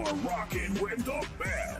You're rocking with the best.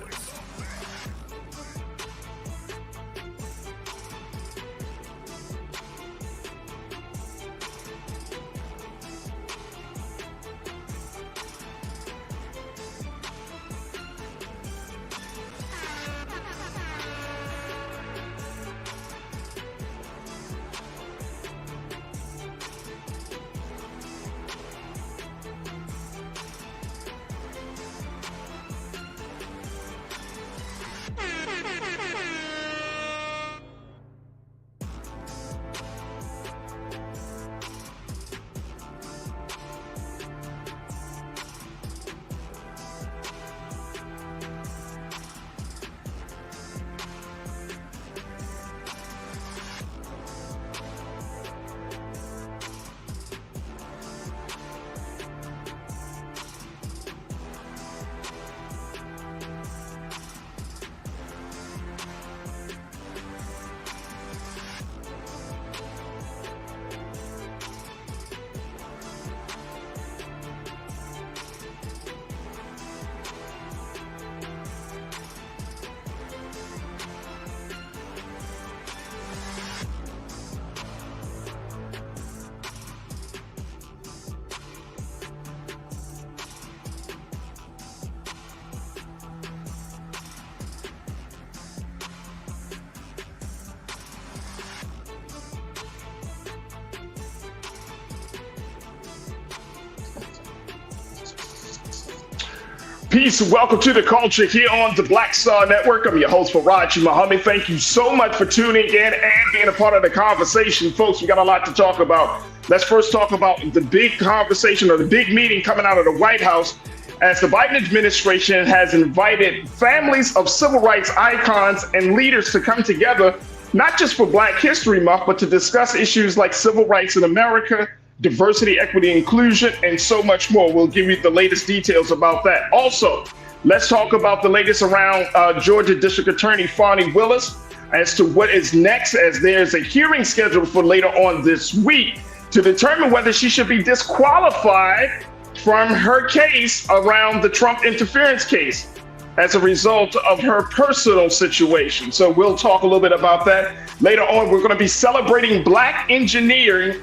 Peace and welcome to the culture here on the Black Star Network. I'm your host, Farajii. Thank you so much for tuning in and being a part of the conversation. Folks, we got a lot to talk about. Let's first talk about the big conversation or the big meeting coming out of the White House as the Biden administration has invited families of civil rights icons and leaders to come together, not just for Black History Month, but to discuss issues like civil rights in America, diversity, equity, inclusion, and so much more. We'll give you the latest details about that. Also, let's talk about the latest around Georgia District Attorney Fani Willis as to what is next, as there's a hearing scheduled for later on this week to determine whether she should be disqualified from her case around the Trump interference case as a result of her personal situation. So we'll talk a little bit about that. Later on, we're going to be celebrating Black engineering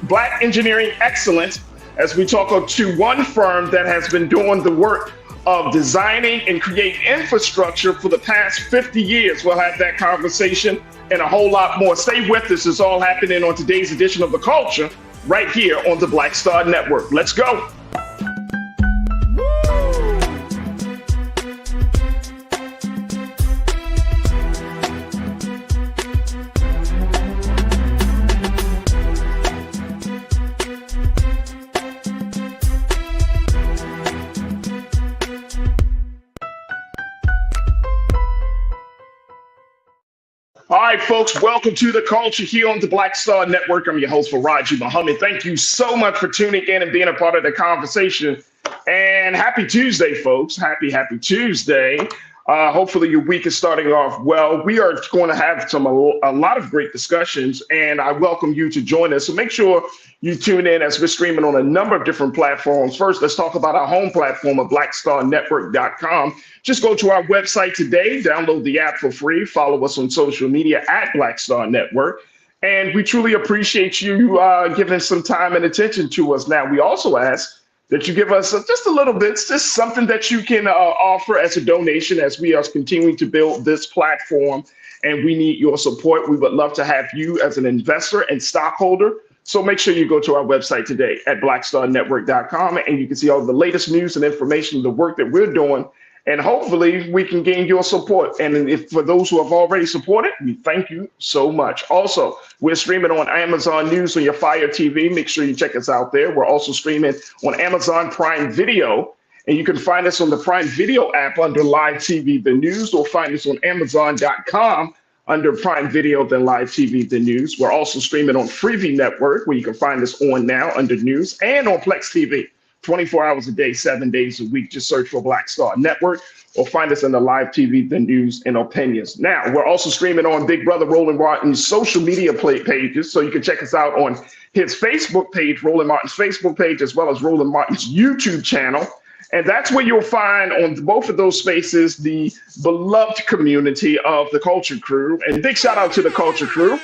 excellence as we talk to one firm that has been doing the work of designing and creating infrastructure for the past 50 years. We'll have that conversation and a whole lot more. Stay with us. It's all happening on today's edition of The Culture right here on the Black Star Network. Let's go. All right, folks, welcome to the culture here on the Black Star Network. I'm your host, Farajii. Thank you so much for tuning in and being a part of the conversation. And happy Tuesday, folks. Happy Tuesday. Hopefully your week is starting off well. We are going to have a lot of great discussions, and I welcome you to join us. So make sure you tune in as we're streaming on a number of different platforms. First, let's talk about our home platform of blackstarnetwork.com. Just go to our website today, download the app for free, follow us on social media at Black Star Network. And we truly appreciate you giving some time and attention to us. Now, we also ask that you give us just a little bit, just something that you can offer as a donation as we are continuing to build this platform, and we need your support. We would love to have you as an investor and stockholder. So make sure you go to our website today at blackstarnetwork.com, and you can see all the latest news and information, the work that we're doing, and hopefully we can gain your support. And if for those who have already supported, we thank you so much. Also, we're streaming on Amazon News on your Fire TV. Make sure you check us out there. We're also streaming on Amazon Prime Video, and you can find us on the Prime Video app under Live TV The News, or find us on Amazon.com under Prime Video, then Live TV The News. We're also streaming on Freevee Network, where you can find us on now under News, and on Plex TV. 24 hours a day, 7 days a week. Just search for Black Star Network or find us in the Live TV, the News, and Opinions. Now, we're also streaming on Big Brother Roland Martin's social media pages, so you can check us out on his Facebook page, Roland Martin's Facebook page, as well as Roland Martin's YouTube channel. And that's where you'll find on both of those spaces the beloved community of the Culture Crew. And big shout out to the Culture Crew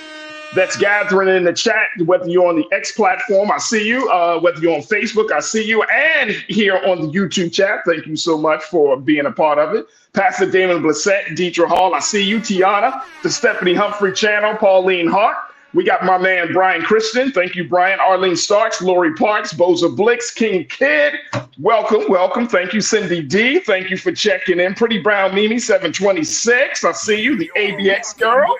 that's gathering in the chat, whether you're on the X platform, I see you. Whether you're on Facebook, I see you. And here on the YouTube chat, thank you so much for being a part of it. Pastor Damon Blissett, Deidre Hall, I see you. Tiana, the Stephanie Humphrey channel, Pauline Hart. We got my man, Brian Christian. Thank you, Brian. Arlene Starks, Lori Parks, Boza Blix, King Kid. Welcome, welcome. Thank you, Cindy D. Thank you for checking in. Pretty Brown Mimi, 726. I see you, the ABX girl.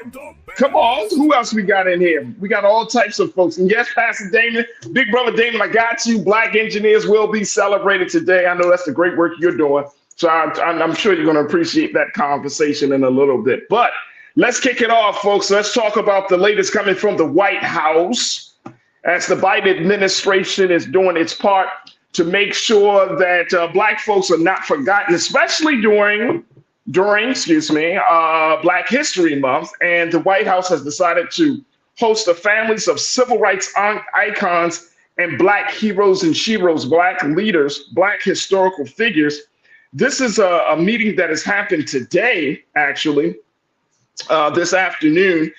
Come on, who else we got in here? We got all types of folks. And yes, Pastor Damon, Big Brother Damon, I got you. Black engineers will be celebrated today. I know that's the great work you're doing. So I'm sure you're going to appreciate that conversation in a little bit. But let's kick it off, folks. Let's talk about the latest coming from the White House as the Biden administration is doing its part to make sure that Black folks are not forgotten, especially during Black History Month. And the White House has decided to host the families of civil rights icons and Black heroes and sheroes, Black leaders, Black historical figures. This is a meeting that has happened today, actually, this afternoon.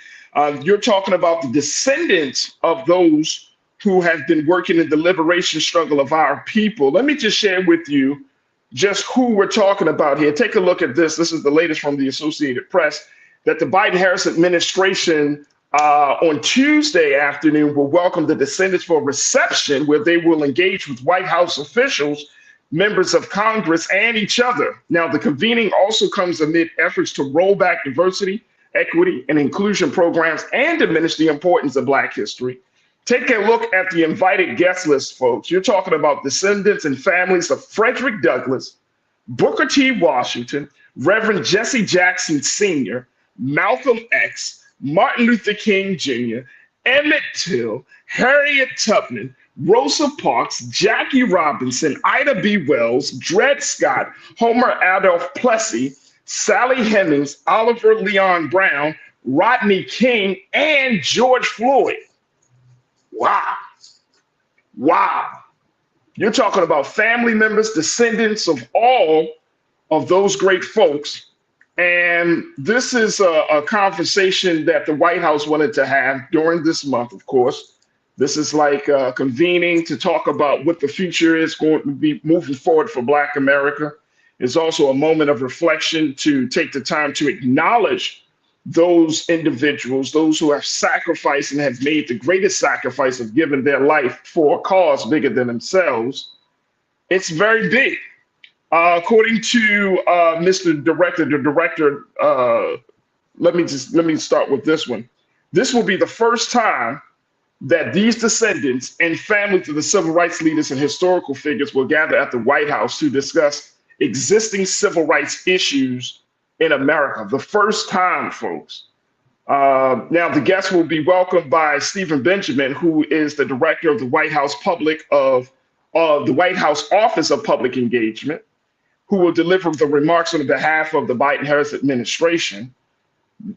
You're talking about the descendants of those who have been working in the liberation struggle of our people. Let me just share with you just who we're talking about here. Take a look at this. This is the latest from the Associated Press, that the Biden-Harris administration on Tuesday afternoon will welcome the descendants for a reception where they will engage with White House officials, members of Congress, and each other. Now, the convening also comes amid efforts to roll back diversity, equity, and inclusion programs and diminish the importance of Black history. Take a look at the invited guest list, folks. You're talking about descendants and families of Frederick Douglass, Booker T. Washington, Reverend Jesse Jackson Sr., Malcolm X, Martin Luther King Jr., Emmett Till, Harriet Tubman, Rosa Parks, Jackie Robinson, Ida B. Wells, Dred Scott, Homer Adolph Plessy, Sally Hemings, Oliver Leon Brown, Rodney King, and George Floyd. Wow. Wow. You're talking about family members, descendants of all of those great folks. And this is a conversation that the White House wanted to have during this month, of course. This is like convening to talk about what the future is going to be moving forward for Black America. It's also a moment of reflection to take the time to acknowledge those individuals, those who have sacrificed and have made the greatest sacrifice of giving their life for a cause bigger than themselves. It's very big. According to Mr. Director, let me start with this one. This will be the first time that these descendants and families of the civil rights leaders and historical figures will gather at the White House to discuss existing civil rights issues in America. The first time, folks. Now, the guests will be welcomed by Stephen Benjamin, who is the director of the White House the White House Office of Public Engagement, who will deliver the remarks on behalf of the Biden-Harris administration.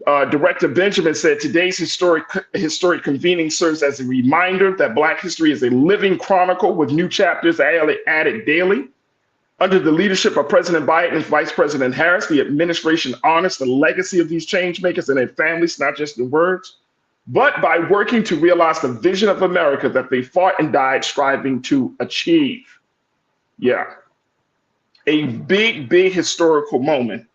Director Benjamin said today's historic convening serves as a reminder that Black history is a living chronicle with new chapters added daily. Under the leadership of President Biden and Vice President Harris, the administration honors the legacy of these change makers and their families, not just in words, but by working to realize the vision of America that they fought and died striving to achieve. Yeah, a big, big historical moment.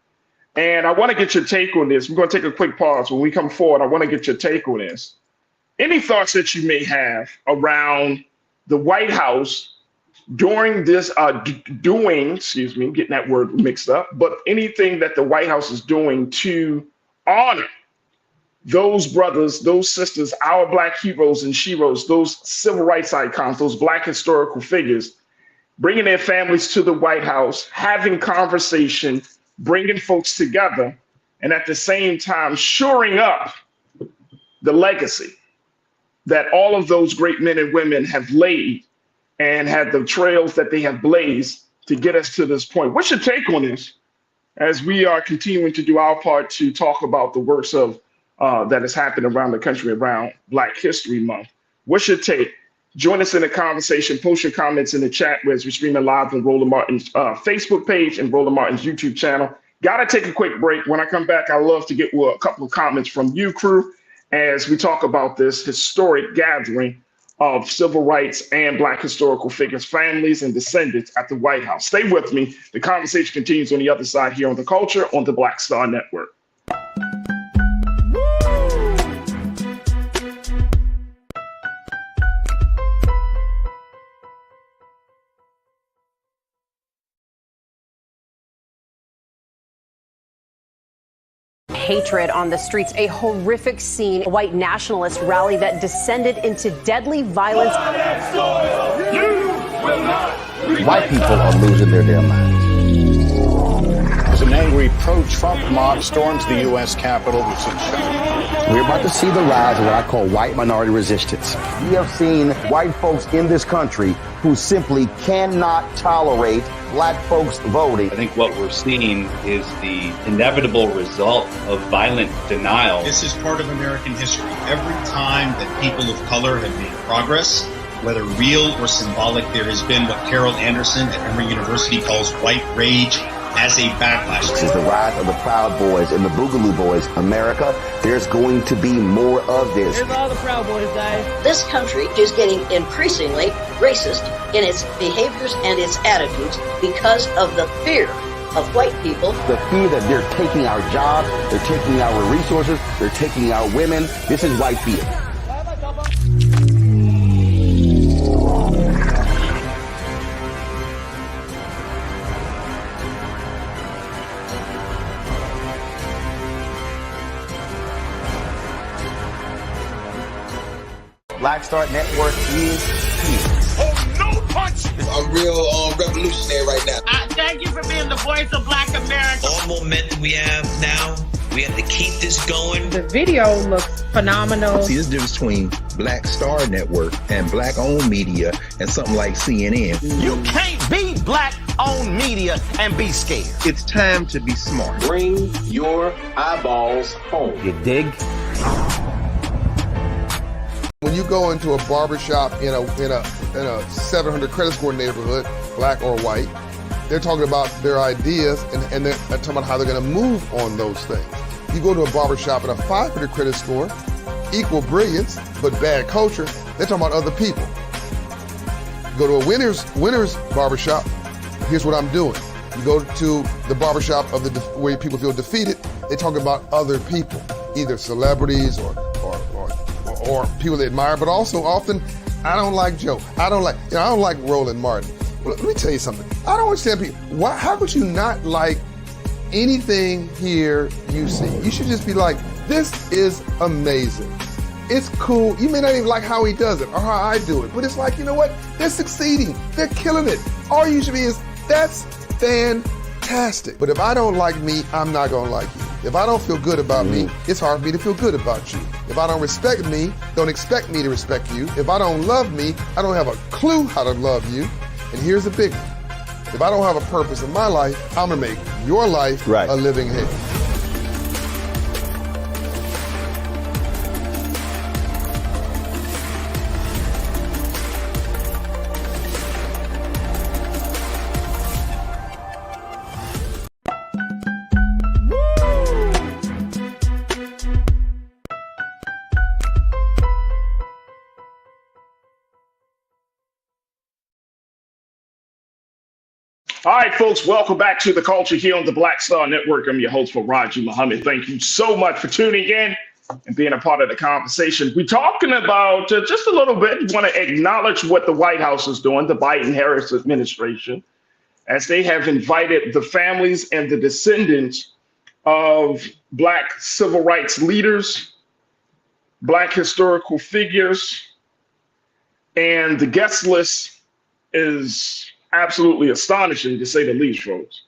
And I want to get your take on this. We're going to take a quick pause. When we come forward, I want to get your take on this. Any thoughts that you may have around the White House during this, getting that word mixed up, but anything that the White House is doing to honor those brothers, those sisters, our Black heroes and sheroes, those civil rights icons, those Black historical figures, bringing their families to the White House, having conversation, bringing folks together, and at the same time shoring up the legacy that all of those great men and women have laid and had the trails that they have blazed to get us to this point. What's your take on this as we are continuing to do our part to talk about the works of that has happened around the country around Black History Month? What's your take? Join us in the conversation. Post your comments in the chat as we're streaming live on Roland Martin's Facebook page and Roland Martin's YouTube channel. Got to take a quick break. When I come back, I'd love to get a couple of comments from you, crew, as we talk about this historic gathering of civil rights and Black historical figures, families, and descendants at the White House. Stay with me. The conversation continues on the other side here on The Culture on the Black Star Network. Hatred on the streets, a horrific scene, a white nationalist rally that descended into deadly violence. White people are losing their damn minds. As an angry pro-Trump mob storms the U.S. Capitol, We're about to see the rise of what I call white minority resistance. We have seen white folks in this country who simply cannot tolerate black folks voting. I think what we're seeing is the inevitable result of violent denial. This is part of American history. Every time that people of color have made progress, whether real or symbolic, there has been what Carol Anderson at Emory University calls white rage as a backlash. This is the rise of the Proud Boys and the Boogaloo Boys. America, there's going to be more of this. Here's all the Proud Boys, guys. This country is getting increasingly racist in its behaviors and its attitudes because of the fear of white people. The fear that they're taking our jobs, they're taking our resources, they're taking our women. This is white fear. Black Star Network is here. Oh, no punch! I'm real revolutionary right now. Thank you for being the voice of Black America. All momentum we have now, we have to keep this going. The video looks phenomenal. See, there's a difference between Black Star Network and black-owned media and something like CNN. You can't be black-owned media and be scared. It's time to be smart. bring your eyeballs home. You dig? When you go into a barbershop in a 700 credit score neighborhood, black or white, they're talking about their ideas and they're talking about how they're going to move on those things. You go to a barbershop in a 500 credit score, equal brilliance, but bad culture, they're talking about other people. You go to a winner's barbershop, here's what I'm doing. You go to the barbershop of where people feel defeated, they talk about other people, either celebrities or people they admire, but also often, I don't like Joe. I don't like Roland Martin. Well, let me tell you something. I don't understand people. How could you not like anything here you see? You should just be like, this is amazing. It's cool. You may not even like how he does it or how I do it, but it's like, you know what? They're succeeding. They're killing it. All you should be is, that's fantastic. But if I don't like me, I'm not gonna like you. If I don't feel good about me, it's hard for me to feel good about you. If I don't respect me, don't expect me to respect you. If I don't love me, I don't have a clue how to love you. And here's the big one. If I don't have a purpose in my life, I'm gonna make your life a living hell. All right, folks, welcome back to The Culture here on the Black Star Network. I'm your host, Farajii Muhammad. Thank you so much for tuning in and being a part of the conversation. We're talking about just a little bit. We want to acknowledge what the White House is doing, the Biden-Harris administration, as they have invited the families and the descendants of Black civil rights leaders, Black historical figures, and the guest list is absolutely astonishing, to say the least, folks.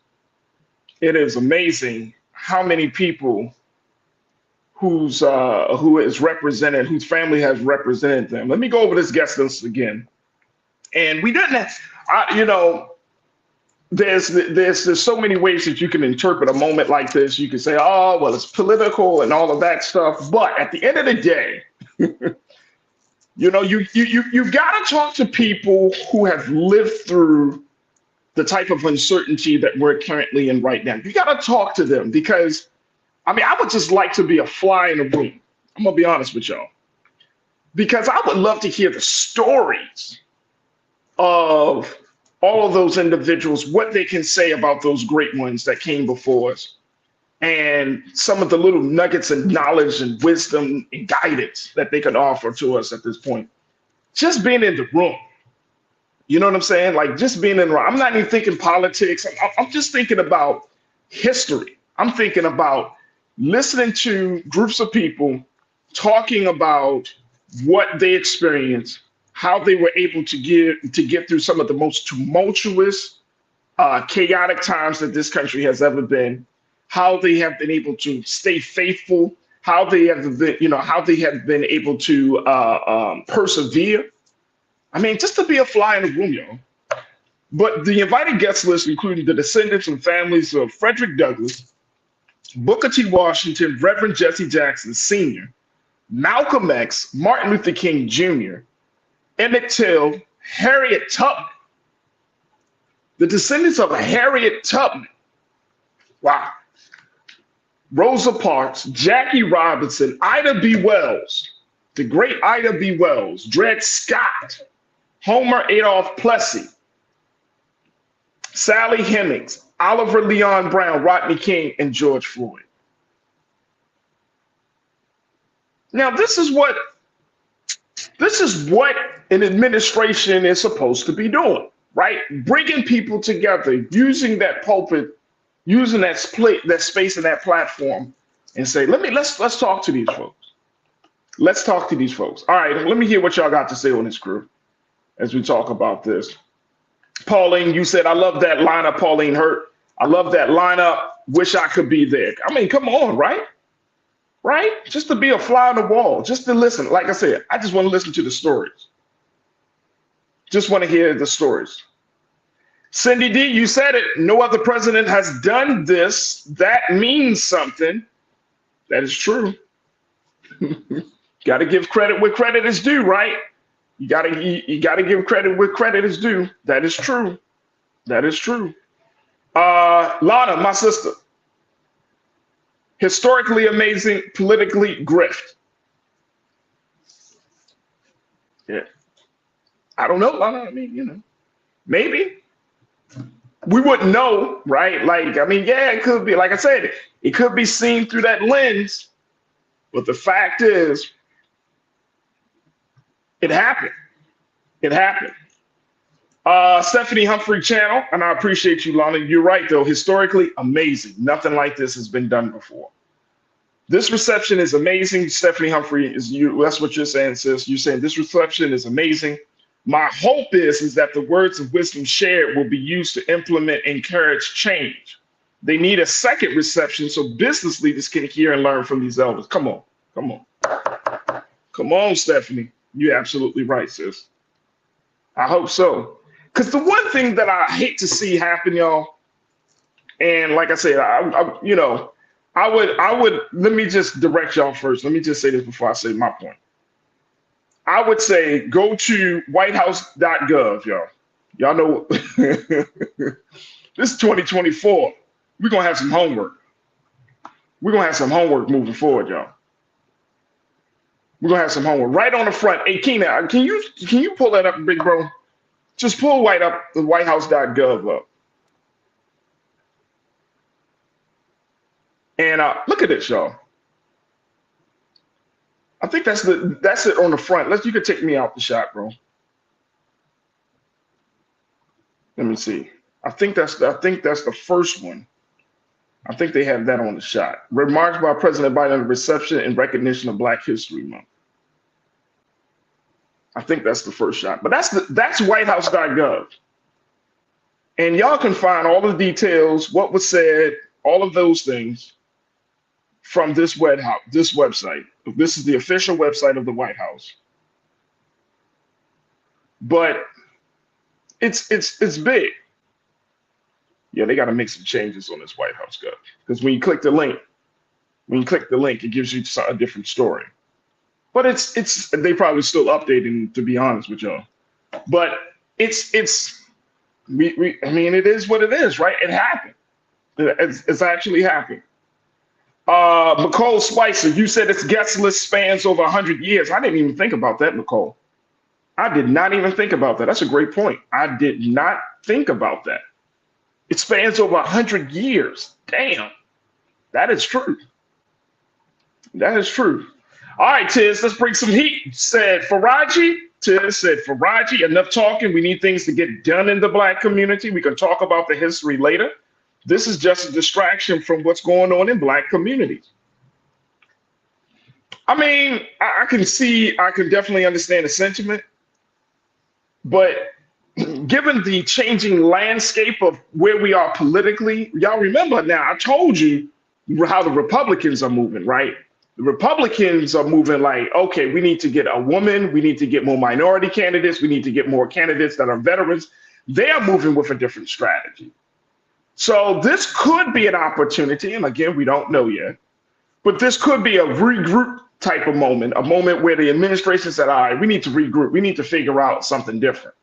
It is amazing how many people who is represented, whose family has represented them. Let me go over this guest list again. And we didn't, there's so many ways that you can interpret a moment like this. You can say, oh, well, it's political and all of that stuff. But at the end of the day, You've got to talk to people who have lived through the type of uncertainty that we're currently in right now. You got to talk to them because, I mean, I would just like to be a fly in the room. I'm gonna be honest with y'all, because I would love to hear the stories of all of those individuals, what they can say about those great ones that came before us, and some of the little nuggets of knowledge and wisdom and guidance that they can offer to us at this point. Just being in the room. You know what I'm saying? Like just being in the room. I'm not even thinking politics. I'm just thinking about history. I'm thinking about listening to groups of people talking about what they experienced, how they were able to get through some of the most tumultuous, chaotic times that this country has ever been, how they have been able to stay faithful, how they have been able to persevere. I mean, just to be a fly in the room, y'all. But the invited guest list included the descendants and families of Frederick Douglass, Booker T. Washington, Reverend Jesse Jackson Sr., Malcolm X, Martin Luther King Jr., Emmett Till, Harriet Tubman. The descendants of Harriet Tubman. Wow. Rosa Parks, Jackie Robinson, Ida B. Wells, the great Ida B. Wells, Dred Scott, Homer Adolph Plessy, Sally Hemings, Oliver Leon Brown, Rodney King, and George Floyd. Now, this is what an administration is supposed to be doing, right? Bringing people together, using that pulpit, using that space and that platform, and say, let's talk to these folks. Let's talk to these folks. All right, let me hear what y'all got to say on this crew as we talk about this. Pauline, you said, I love that lineup, Pauline Hurt. I love that lineup. Wish I could be there. I mean, come on, right? Right? Just to be a fly on the wall, just to listen. Like I said, I just want to listen to the stories. Just want to hear the stories. Cindy D, you said it. No other president has done this. That means something. That is true. Got to give credit where credit is due, right? You got to give credit where credit is due. That is true. That is true. Lana, my sister. Historically amazing, politically grift. Yeah. I don't know, Lana. I mean, maybe. We wouldn't know, right? Like, I mean, yeah, it could be. Like I said, it could be seen through that lens. But the fact is, it happened. It happened. Stephanie Humphrey Channel, and I appreciate you, Lana. You're right, though. Historically amazing. Nothing like this has been done before. This reception is amazing. Stephanie Humphrey, that's what you're saying, sis. You're saying this reception is amazing. My hope is that the words of wisdom shared will be used to implement and encourage change. They need a second reception so business leaders can hear and learn from these elders. Come on, come on. Come on, Stephanie. You're absolutely right, sis. I hope so. Because the one thing that I hate to see happen, y'all, and like I said, I would, let me just direct y'all first. Let me just say this before I say my point. I would say go to whitehouse.gov, y'all. Y'all know this is 2024. We're going to have some homework. We're going to have some homework moving forward, y'all. We're going to have some homework. Right on the front. Hey, Keena, can you pull that up, big bro? Just pull the whitehouse.gov up. And look at this, y'all. I think that's it on the front. You can take me out the shot, bro. Let me see. I think that's the first one. I think they have that on the shot. Remarks by President Biden at the reception in recognition of Black History Month. I think that's the first shot. But that's whitehouse.gov. And y'all can find all the details, what was said, all of those things from this website. This is the official website of the White House. But it's big. Yeah, they got to make some changes on this White House Gov. Because when you click the link, it gives you a different story. But it's they probably still updating, to be honest with y'all. But I mean, it is what it is, right? It happened. It's actually happened. Nicole Spicer, you said its guest list spans over 100 years. I didn't even think about that, Nicole. I did not even think about that. That's a great point. I did not think about that. It spans over 100 years. Damn. That is true. That is true. All right, Tiz, let's bring some heat. Said Farajii. Tiz said Farajii, enough talking. We need things to get done in the Black community. We can talk about the history later. This is just a distraction from what's going on in Black communities. I mean, I can definitely understand the sentiment, but given the changing landscape of where we are politically, y'all remember now, I told you how the Republicans are moving, right? The Republicans are moving like, okay, we need to get a woman, we need to get more minority candidates, we need to get more candidates that are veterans. They are moving with a different strategy. So this could be an opportunity, and again, we don't know yet, but this could be a regroup type of moment, a moment where the administration said, all right, we need to regroup, we need to figure out something different.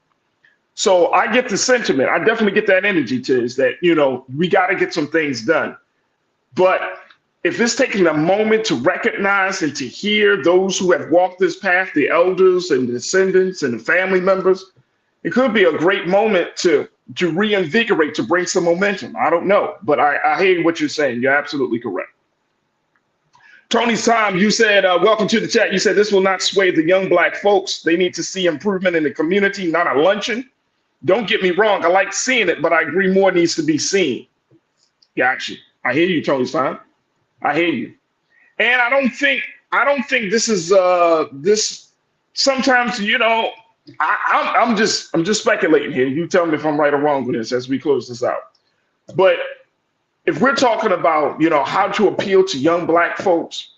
So I get the sentiment, I definitely get that energy, Tiz, that, you know, we got to get some things done. But if it's taking a moment to recognize and to hear those who have walked this path, the elders and the descendants and the family members, it could be a great moment to reinvigorate, to bring some momentum. I don't know, but I hear what you're saying. You're absolutely correct. Tony's Time, you said, welcome to the chat. You said this will not sway the young Black folks. They need to see improvement in the community, not a luncheon. Don't get me wrong. I like seeing it, but I agree more needs to be seen. Gotcha. I hear you, Tony's Time. I hear you. And I don't think this is this sometimes, you know, I'm just speculating here. You tell me if I'm right or wrong with this as we close this out. But if we're talking about, you know, how to appeal to young Black folks,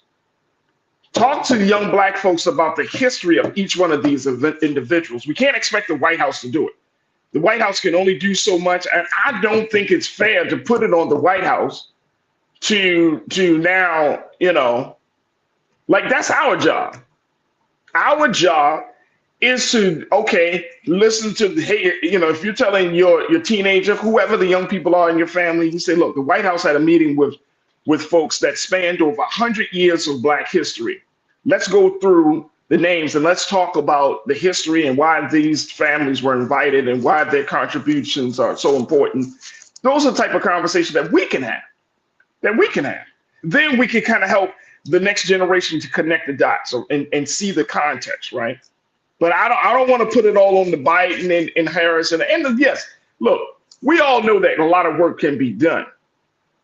talk to the young Black folks about the history of each one of these individuals. We can't expect the White House to do it. The White House can only do so much, and I don't think it's fair to put it on the White House to now, you know, like that's our job. Our job is to, okay, listen to the, hey, you know, if you're telling your teenager, whoever the young people are in your family, you say, look, the White House had a meeting with folks that spanned over 100 years of Black history. Let's go through the names and let's talk about the history and why these families were invited and why their contributions are so important. Those are the type of conversations that we can have. Then we can kind of help the next generation to connect the dots and see the context, right? But I don't want to put it all on the Biden and Harris and yes, look, we all know that a lot of work can be done,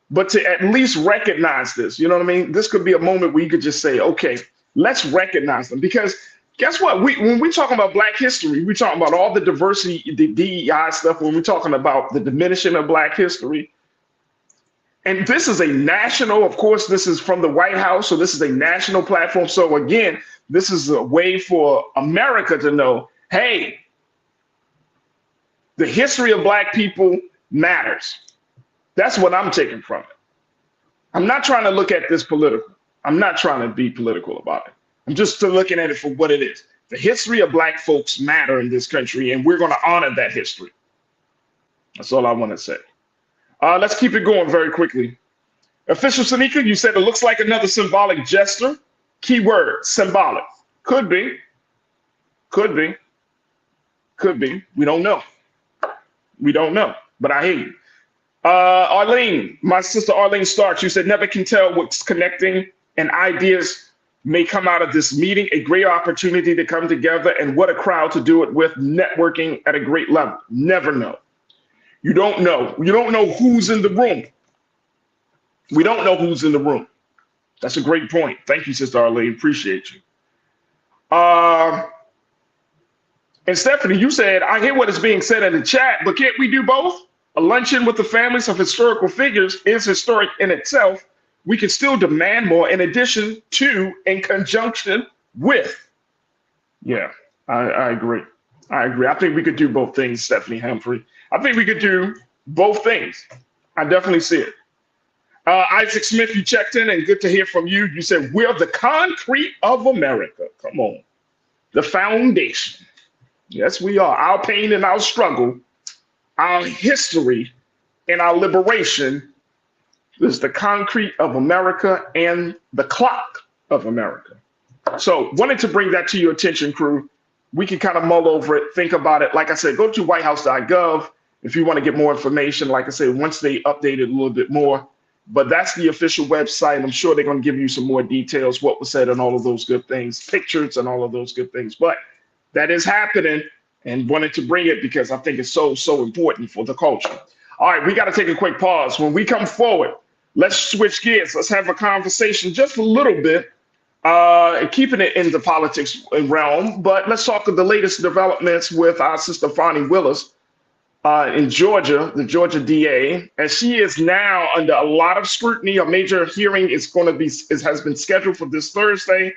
but to at least recognize this, you know what I mean? This could be a moment where you could just say, okay, let's recognize them, because guess what? When we talk about Black history, we talking about all the diversity, the DEI stuff. When we're talking about the diminishing of Black history. And this is a national, of course, this is from the White House, so this is a national platform. So again, this is a way for America to know, hey, the history of Black people matters. That's what I'm taking from it. I'm not trying to look at this political. I'm not trying to be political about it. I'm just looking at it for what it is. The history of Black folks matter in this country, and we're going to honor that history. That's all I want to say. Let's keep it going very quickly. Official Sanika, you said it looks like another symbolic gesture. Keyword, symbolic. Could be. Could be. Could be. We don't know. We don't know, but I hear you. Arlene, my sister Arlene Starks, you said never can tell what's connecting and ideas may come out of this meeting. A great opportunity to come together, and what a crowd to do it with, networking at a great level. Never know. You don't know. You don't know who's in the room. We don't know who's in the room. That's a great point. Thank you, Sister Arlene. Appreciate you. And Stephanie, you said, I hear what is being said in the chat, but can't we do both? A luncheon with the families of historical figures is historic in itself. We can still demand more in addition to, in conjunction with. Yeah, I agree. I agree. I think we could do both things, Stephanie Humphrey. I think we could do both things. I definitely see it. Isaac Smith, you checked in, and good to hear from you. You said, we're the concrete of America. Come on. The foundation. Yes, we are. Our pain and our struggle, our history and our liberation is the concrete of America and the clock of America. So wanted to bring that to your attention, crew. We can kind of mull over it, think about it. Like I said, go to whitehouse.gov if you want to get more information. Like I said, once they update it a little bit more. But that's the official website. I'm sure they're going to give you some more details, what was said and all of those good things, pictures and all of those good things. But that is happening, and wanted to bring it because I think it's so important for the culture. All right, we got to take a quick pause. When we come forward, let's switch gears. Let's have a conversation just a little bit, keeping it in the politics realm. But let's talk of the latest developments with our sister Fani Willis in Georgia, the Georgia DA, and she is now under a lot of scrutiny. A major hearing has been scheduled for this Thursday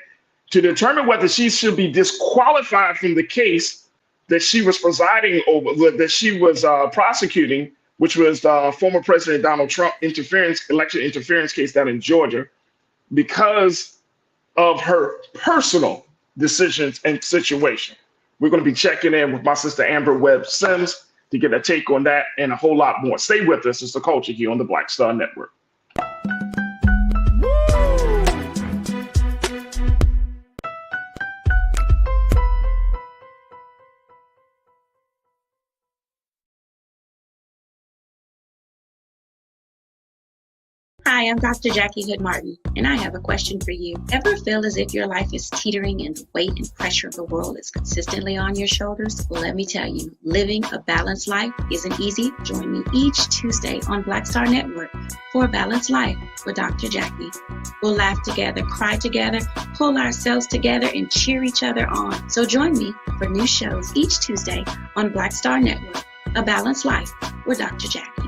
to determine whether she should be disqualified from the case that she was presiding over, that she was prosecuting, which was former President Donald Trump election interference case down in Georgia, because of her personal decisions and situation. We're going to be checking in with my sister Amber Webb Sims to get a take on that and a whole lot more. Stay with us. It's The Culture here on the Black Star Network. Hi, I'm Dr. Jackie Hood Martin, and I have a question for you. Ever feel as if your life is teetering and the weight and pressure of the world is consistently on your shoulders? Well, let me tell you, living a balanced life isn't easy. Join me each Tuesday on Black Star Network for A Balanced Life with Dr. Jackie. We'll laugh together, cry together, pull ourselves together, and cheer each other on. So join me for new shows each Tuesday on Black Star Network, A Balanced Life with Dr. Jackie.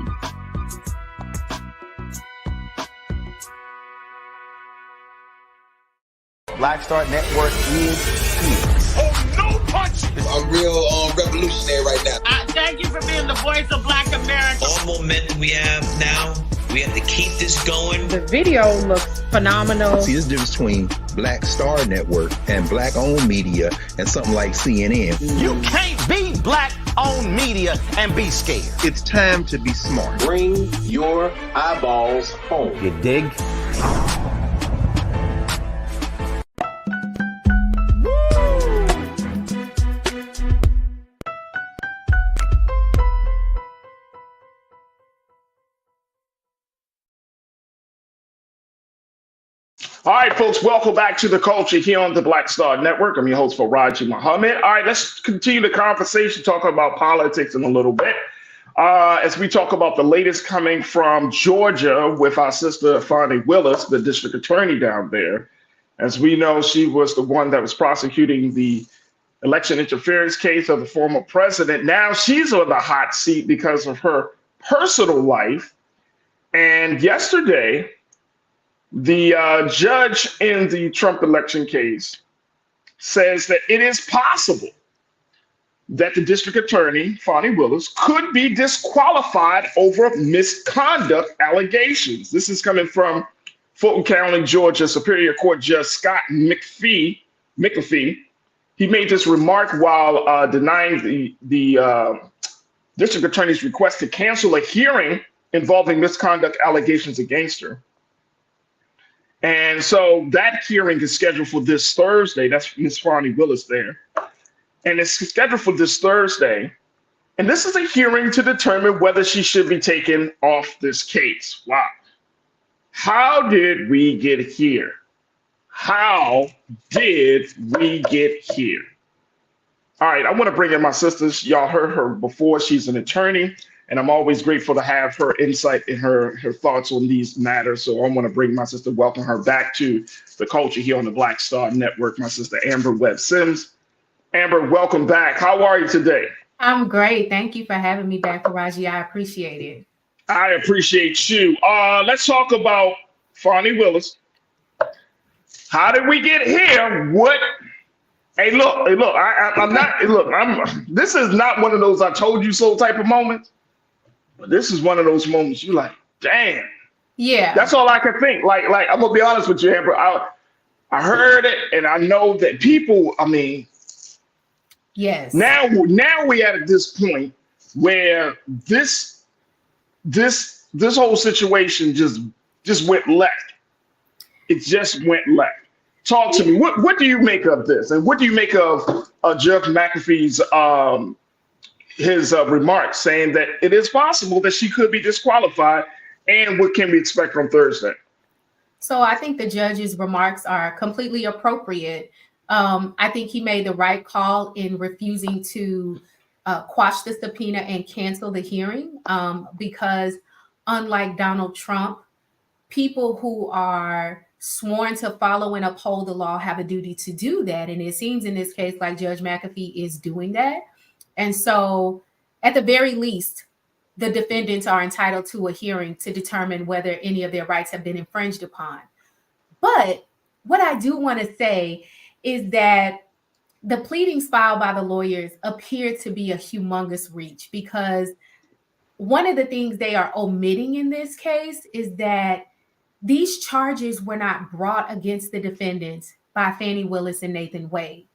Black Star Network is here. Oh, no punch! I'm real revolutionary right now. Thank you for being the voice of Black America. All momentum we have now, we have to keep this going. The video looks phenomenal. See, there's a difference between Black Star Network and black-owned media and something like CNN. You can't be black-owned media and be scared. It's time to be smart. Bring your eyeballs home. You dig? All right, folks, welcome back to The Culture here on the Black Star Network. I'm your host, Farajii Muhammad. All right, let's continue the conversation, talking about politics in a little bit. As we talk about the latest coming from Georgia with our sister Fani Willis, the district attorney down there. As we know, she was the one that was prosecuting the election interference case of the former president. Now she's on the hot seat because of her personal life. And yesterday, the judge in the Trump election case says that it is possible that the district attorney, Fani Willis, could be disqualified over misconduct allegations. This is coming from Fulton County, Georgia, Superior Court Judge Scott McAfee. He made this remark while denying the district attorney's request to cancel a hearing involving misconduct allegations against her. And so that hearing is scheduled for this Thursday. That's Ms. Fani Willis there. And it's scheduled for this Thursday. And this is a hearing to determine whether she should be taken off this case. Wow. How did we get here? How did we get here? All right, I want to bring in my sisters. Y'all heard her before. She's an attorney. And I'm always grateful to have her insight and her thoughts on these matters. So I want to bring my sister, welcome her back to The Culture here on the Black Star Network, my sister Amber Webb Sims. Amber, welcome back. How are you today? I'm great. Thank you for having me back, Farajii. I appreciate it. I appreciate you. Let's talk about Fani Willis. How did we get here? What? Hey, look, this is not one of those I told you so type of moments. But this is one of those moments you're like, damn, Yeah. That's all I could think. Like I'm gonna be honest with you, Amber. I heard it, and I know that people. I mean, yes. Now we at this point where this whole situation just went left. It just went left. Talk to me. What do you make of this, and what do you make of Judge McAfee's his remarks saying that it is possible that she could be disqualified, and what can we expect from Thursday? So I think the judge's remarks are completely appropriate. I think he made the right call in refusing to quash the subpoena and cancel the hearing because unlike Donald Trump, people who are sworn to follow and uphold the law have a duty to do that. And it seems in this case like Judge McAfee is doing that. And so at the very least, the defendants are entitled to a hearing to determine whether any of their rights have been infringed upon. But what I do want to say is that the pleadings filed by the lawyers appear to be a humongous reach, because one of the things they are omitting in this case is that these charges were not brought against the defendants by Fani Willis and Nathan Wade.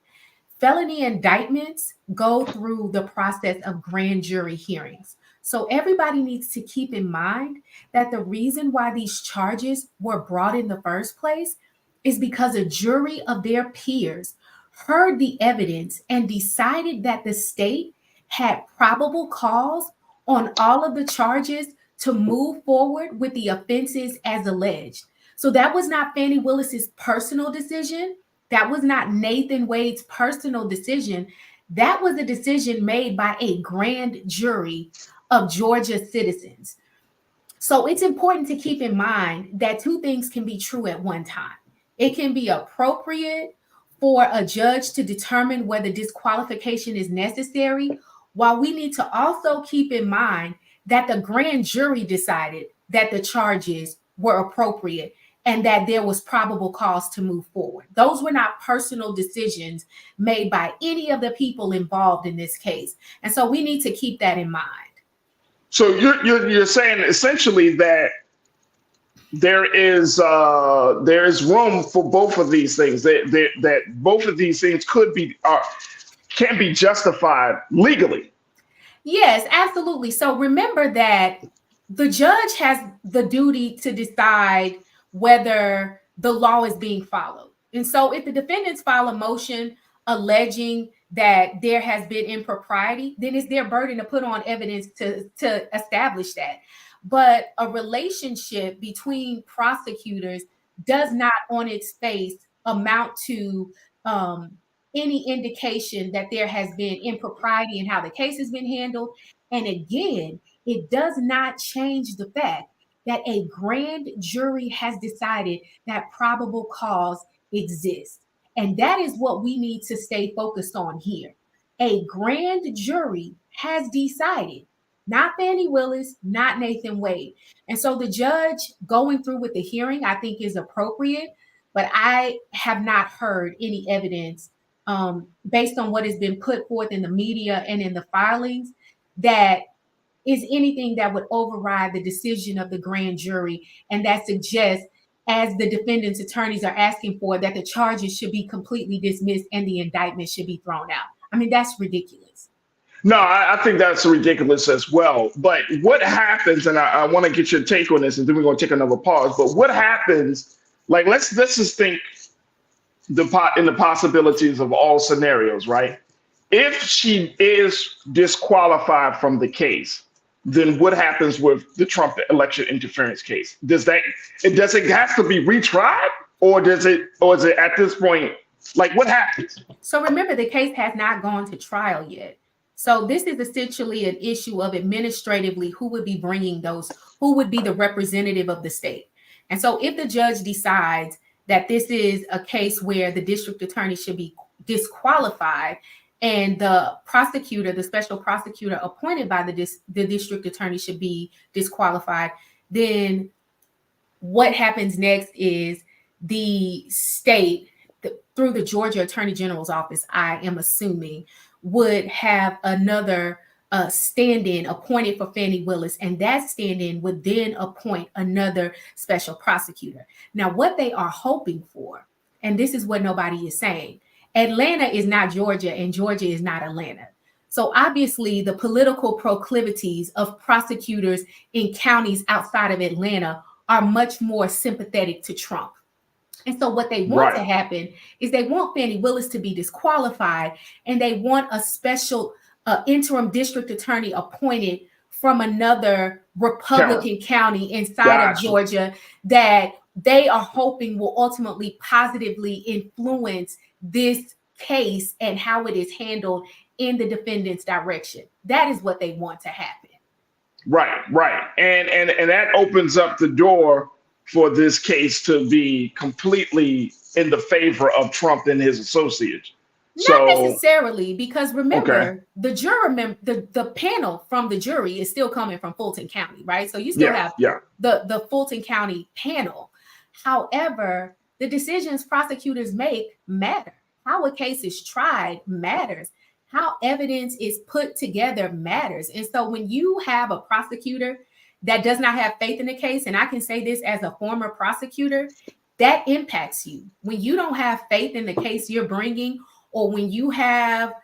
Felony indictments go through the process of grand jury hearings. So everybody needs to keep in mind that the reason why these charges were brought in the first place is because a jury of their peers heard the evidence and decided that the state had probable cause on all of the charges to move forward with the offenses as alleged. So that was not Fani Willis's personal decision. That was not Nathan Wade's personal decision. That was a decision made by a grand jury of Georgia citizens. So it's important to keep in mind that two things can be true at one time. It can be appropriate for a judge to determine whether disqualification is necessary, while we need to also keep in mind that the grand jury decided that the charges were appropriate and that there was probable cause to move forward. Those were not personal decisions made by any of the people involved in this case. And so we need to keep that in mind. So you're saying essentially that there is room for both of these things, that both of these things can be justified legally. Yes, absolutely. So remember that the judge has the duty to decide whether the law is being followed. And so if the defendants file a motion alleging that there has been impropriety, then it's their burden to put on evidence to establish that. But a relationship between prosecutors does not on its face amount to any indication that there has been impropriety in how the case has been handled. And again, it does not change the fact that a grand jury has decided that probable cause exists. And that is what we need to stay focused on here. A grand jury has decided, not Fani Willis, not Nathan Wade. And so the judge going through with the hearing, I think, is appropriate, but I have not heard any evidence based on what has been put forth in the media and in the filings that is anything that would override the decision of the grand jury, and that suggests, as the defendant's attorneys are asking for, that the charges should be completely dismissed and the indictment should be thrown out. I mean, that's ridiculous. No, I think that's ridiculous as well. But what happens, and I want to get your take on this, and then we're going to take another pause, but what happens, like, let's just think in the possibilities of all scenarios, right? If she is disqualified from the case, then what happens with the Trump election interference case? Does it have to be retried, or is it at this point, like, what happens? So remember, the case has not gone to trial yet. So this is essentially an issue of administratively who would be bringing those, who would be the representative of the state. And so if the judge decides that this is a case where the district attorney should be disqualified, and the prosecutor, the special prosecutor appointed by the district attorney should be disqualified, then what happens next is the state, through the Georgia Attorney General's office, I am assuming, would have another stand-in appointed for Fani Willis, and that stand-in would then appoint another special prosecutor. Now, what they are hoping for, and this is what nobody is saying, Atlanta is not Georgia and Georgia is not Atlanta. So obviously the political proclivities of prosecutors in counties outside of Atlanta are much more sympathetic to Trump. And so what they want to happen is they want Fani Willis to be disqualified, and they want a special interim district attorney appointed from another Republican county inside of Georgia that they are hoping will ultimately positively influence this case and how it is handled in the defendant's direction. That is what they want to happen. Right. And that opens up the door for this case to be completely in the favor of Trump and his associates. Not necessarily, because remember, the juror, the panel from the jury is still coming from Fulton County, right? So you still have the Fulton County panel. However, the decisions prosecutors make matter. How a case is tried matters. How evidence is put together matters. And so when you have a prosecutor that does not have faith in the case, and I can say this as a former prosecutor, that impacts you. When you don't have faith in the case you're bringing, or when you have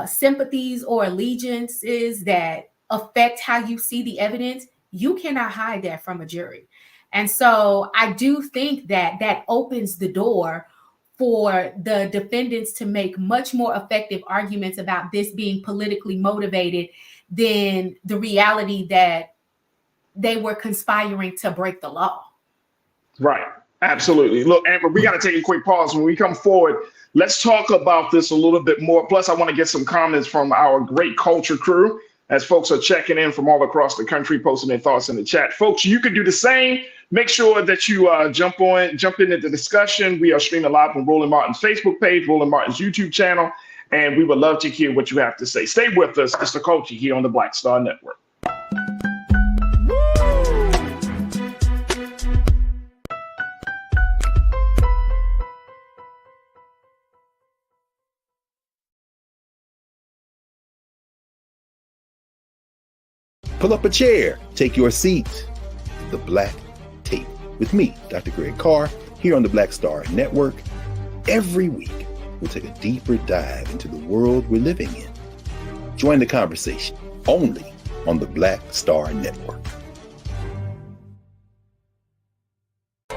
sympathies or allegiances that affect how you see the evidence, you cannot hide that from a jury. And so I do think that that opens the door for the defendants to make much more effective arguments about this being politically motivated than the reality that they were conspiring to break the law. Right. Absolutely. Look, Amber, we got to take a quick pause. When we come forward, let's talk about this a little bit more. Plus, I want to get some comments from our great culture crew as folks are checking in from all across the country, posting their thoughts in the chat. Folks, you can do the same. Make sure that you jump into the discussion. We are streaming live on Roland Martin's Facebook page, Roland Martin's YouTube channel, and we would love to hear what you have to say. Stay with us. It's the Culture here on the Black Star Network. Pull up a chair, take your seat. The Black Tape with me, Dr. Greg Carr, here on the Black Star Network. Every week, we'll take a deeper dive into the world we're living in. Join the conversation only on the Black Star Network.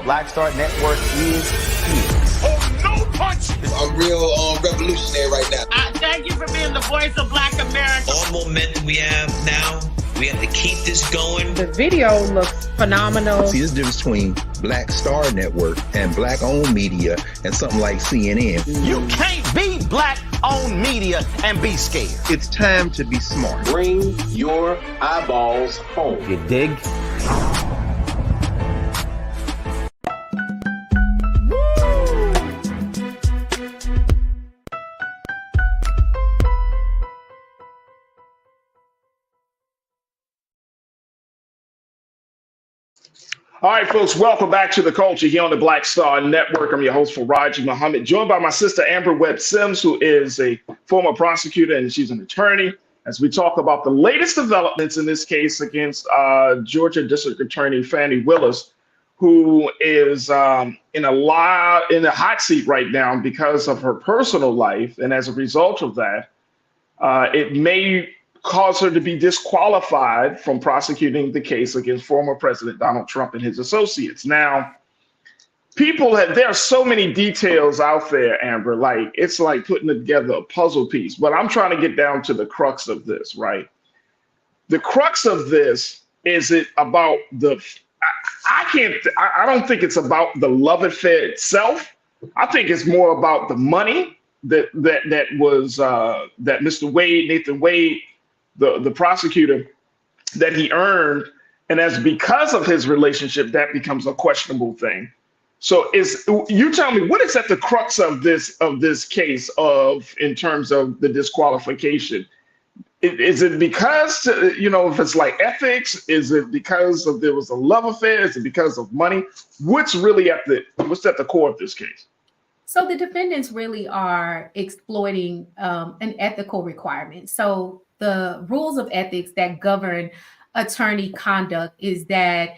Black Star Network is here. Oh, no punch! I'm real revolutionary right now. Thank you for being the voice of Black America. All momentum we have now, we have to keep this going. The video looks phenomenal. See, there's a difference between Black Star Network and Black-owned media and something like CNN. You can't be Black-owned media and be scared. It's time to be smart. Bring your eyeballs home. You dig? All right, folks, welcome back to The Culture here on the Black Star Network. I'm your host, Farajii Muhammad, joined by my sister, Amber Webb Sims, who is a former prosecutor and she's an attorney, as we talk about the latest developments in this case against Georgia District Attorney Fani Willis, who is in a hot seat right now because of her personal life. And as a result of that, it may cause her to be disqualified from prosecuting the case against former President Donald Trump and his associates. Now, there are so many details out there, Amber, like it's like putting together a puzzle piece, but I'm trying to get down to the crux of this, right? The crux of this, is it about I don't think it's about the love affair itself. I think it's more about the money that Mr. Wade, Nathan Wade, the prosecutor, that he earned, and as because of his relationship, that becomes a questionable thing. So you tell me, what is at the crux of this case in terms of the disqualification? Is it because, if it's like ethics? Is it because there was a love affair? Is it because of money? What's at the core of this case? So the defendants really are exploiting an ethical requirement. So the rules of ethics that govern attorney conduct is that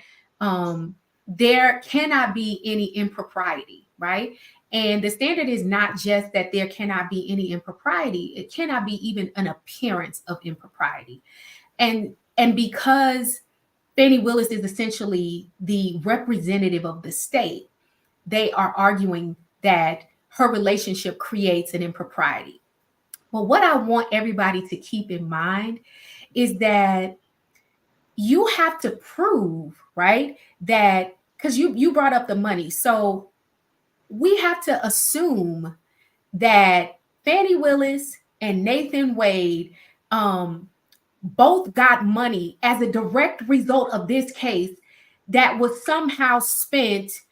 there cannot be any impropriety, right? And the standard is not just that there cannot be any impropriety, it cannot be even an appearance of impropriety. And because Fani Willis is essentially the representative of the state, they are arguing that her relationship creates an impropriety. Well, what I want everybody to keep in mind is that you have to prove, right, that because you brought up the money. So we have to assume that Fani Willis and Nathan Wade both got money as a direct result of this case that was somehow spent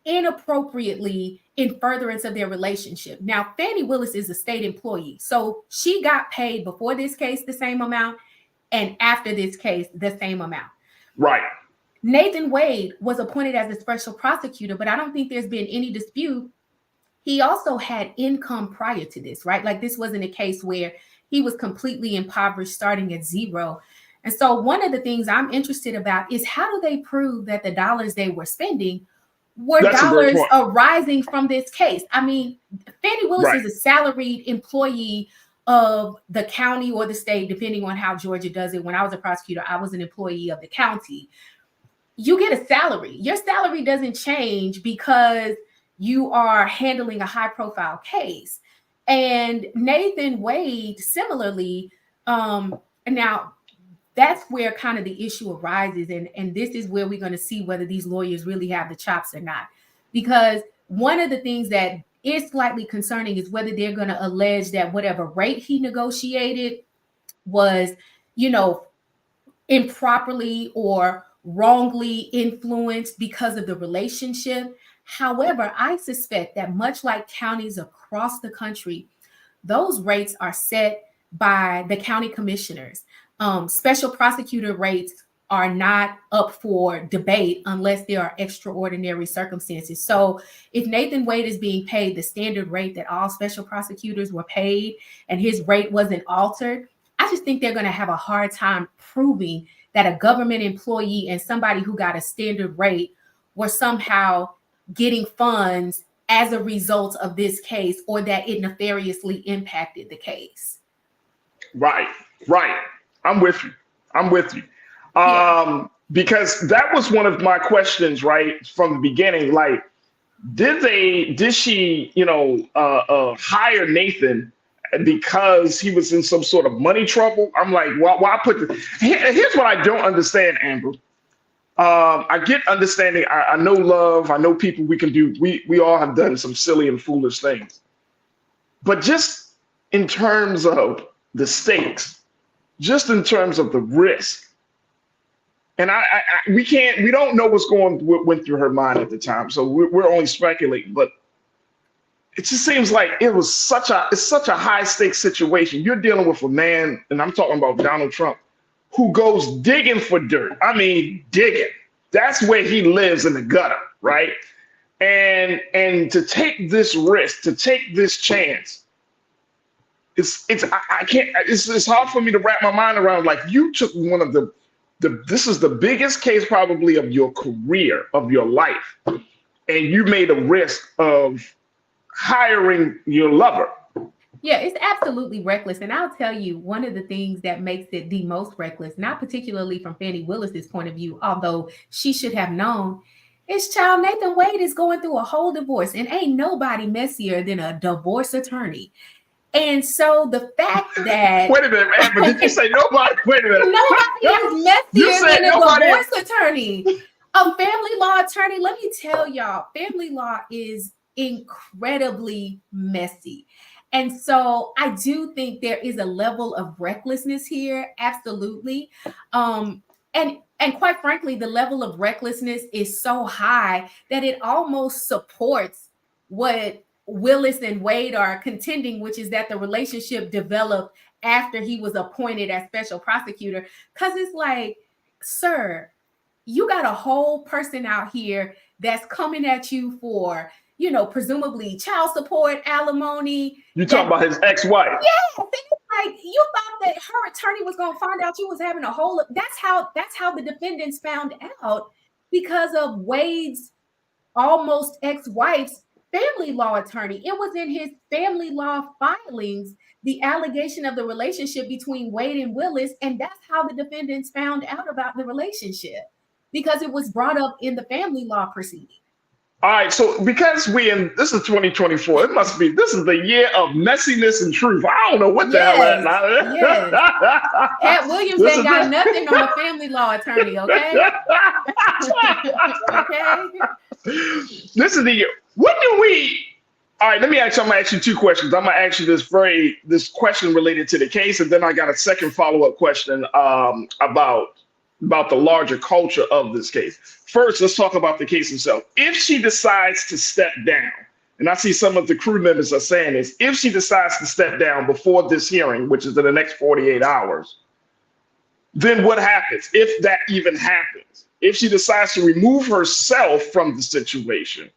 inappropriately in furtherance of their relationship. Now, Fani Willis is a state employee, so she got paid before this case the same amount, and after this case the same amount. Right. Nathan Wade was appointed as a special prosecutor, but I don't think there's been any dispute. He also had income prior to this, right? Like this wasn't a case where he was completely impoverished starting at zero. And so one of the things I'm interested about is how do they prove that the dollars they were spending were dollars arising from this case? I mean, Fani Willis is a salaried employee of the county or the state, depending on how Georgia does it. When I was a prosecutor, I was an employee of the county. You get a salary. Your salary doesn't change because you are handling a high-profile case. And Nathan Wade, similarly, now that's where kind of the issue arises. And this is where we're going to see whether these lawyers really have the chops or not. Because one of the things that is slightly concerning is whether they're going to allege that whatever rate he negotiated was, improperly or wrongly influenced because of the relationship. However, I suspect that much like counties across the country, those rates are set by the county commissioners. Special prosecutor rates are not up for debate unless there are extraordinary circumstances. So if Nathan Wade is being paid the standard rate that all special prosecutors were paid and his rate wasn't altered, I just think they're going to have a hard time proving that a government employee and somebody who got a standard rate were somehow getting funds as a result of this case or that it nefariously impacted the case. Right. I'm with you. Because that was one of my questions, right, from the beginning. Like, did she, hire Nathan because he was in some sort of money trouble? I'm like, why put this? Here's what I don't understand, Amber. I get understanding. I know love. I know people we can do. We all have done some silly and foolish things. But just in terms of the stakes, just in terms of the risk, and we don't know what went through her mind at the time. So we're only speculating. But it just seems like it's such a high stakes situation. You're dealing with a man, and I'm talking about Donald Trump, who goes digging for dirt. I mean, digging. That's where he lives, in the gutter, right? And to take this risk, to take this chance, it's hard for me to wrap my mind around. Like, you took one of this is the biggest case probably of your career, of your life, and you made a risk of hiring your lover. Yeah, it's absolutely reckless. And I'll tell you, one of the things that makes it the most reckless, not particularly from Fani Willis's point of view, although she should have known, is child Nathan Wade is going through a whole divorce, and ain't nobody messier than a divorce attorney. And so the fact that wait a minute, Amber, did you say nobody? Wait a minute. Nobody is messier than a divorce attorney. A family law attorney, let me tell y'all, family law is incredibly messy. And so I do think there is a level of recklessness here, absolutely. And quite frankly, the level of recklessness is so high that it almost supports what Willis and Wade are contending, which is that the relationship developed after he was appointed as special prosecutor. Because it's like, sir, you got a whole person out here that's coming at you for, presumably child support, alimony. You talking about his ex-wife? Yes, Like, you thought that her attorney was going to find out you was having a whole. That's how the defendants found out, because of Wade's almost ex-wife's family law attorney. It was in his family law filings, the allegation of the relationship between Wade and Willis, and that's how the defendants found out about the relationship, because it was brought up in the family law proceeding. All right, so because this is 2024, it must be, this is the year of messiness and truth. I don't know what the hell that. Yes. Cat Williams ain't got nothing on a family law attorney, okay? Okay. This is the year. What do we? All right, I'm gonna ask you two questions. I'm gonna ask you this question related to the case, and then I got a second follow-up question about the larger culture of this case. First, let's talk about the case itself. If she decides to step down, and I see some of the crew members are saying this, if she decides to step down before this hearing, which is in the next 48 hours, then what happens, if that even happens? If she decides to remove herself from the situation,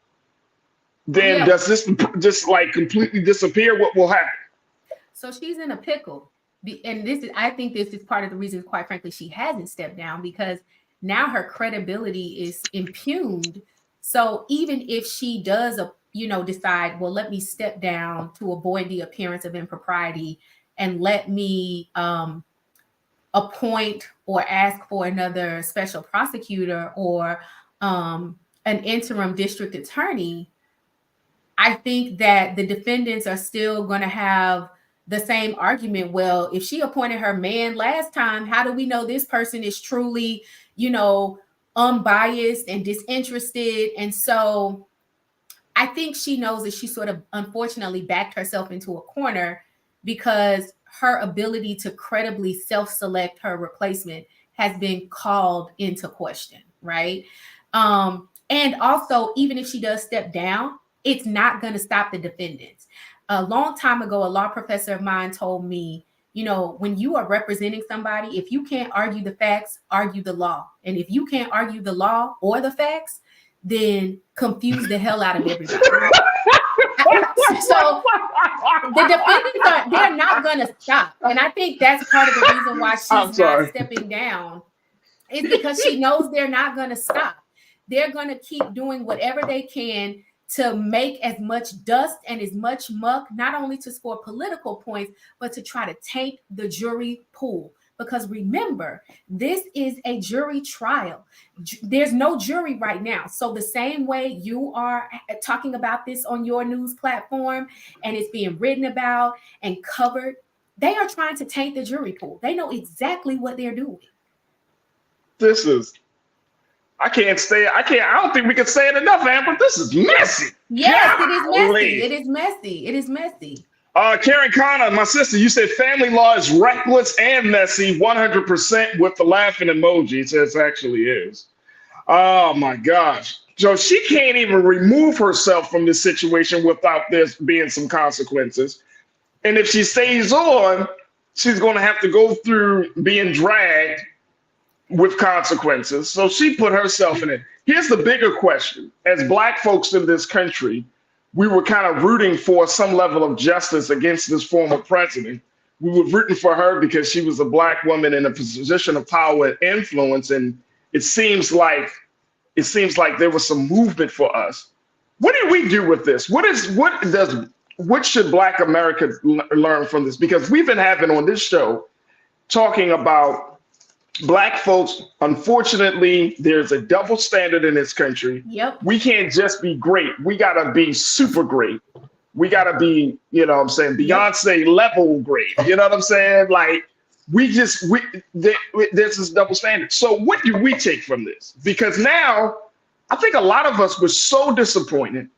then does this just like completely disappear? What will happen? So she's in a pickle. And I think this is part of the reason, quite frankly, she hasn't stepped down, because now her credibility is impugned. So even if she does, decide, well, let me step down to avoid the appearance of impropriety, and let me appoint or ask for another special prosecutor or an interim district attorney, I think that the defendants are still going to have the same argument. Well, if she appointed her man last time, how do we know this person is truly, unbiased and disinterested? And so I think she knows that she sort of unfortunately backed herself into a corner, because her ability to credibly self-select her replacement has been called into question, right? And also, even if she does step down, it's not going to stop the defendants. A long time ago, a law professor of mine told me, when you are representing somebody, if you can't argue the facts, argue the law. And if you can't argue the law or the facts, then confuse the hell out of everybody. So the defendants they're not going to stop. And I think that's part of the reason why she's not stepping down, is because she knows they're not going to stop. They're going to keep doing whatever they can to make as much dust and as much muck, not only to score political points, but to try to taint the jury pool. Because remember, this is a jury trial. There's no jury right now. So the same way you are talking about this on your news platform and it's being written about and covered, they are trying to taint the jury pool. They know exactly what they're doing. I don't think we can say it enough, Amber. This is messy. Yes, it is messy. It is messy. It is messy. Karen Connor, my sister, you said family law is reckless and messy, 100% with the laughing emojis. It actually is. Oh my gosh. So she can't even remove herself from this situation without there being some consequences. And if she stays on, she's going to have to go through being dragged with consequences. So she put herself in it. Here's the bigger question. As Black folks in this country, we were kind of rooting for some level of justice against this former president. We were rooting for her because she was a Black woman in a position of power and influence. And it seems like there was some movement for us. What do we do with this? What should Black America learn from this? Because we've been having on this show talking about Black folks. Unfortunately, there's a double standard in this country. Yep. We can't just be great. We got to be super great. We got to be, Beyonce level great. You know what I'm saying? Like, there's this double standard. So what do we take from this? Because now I think a lot of us were so disappointed.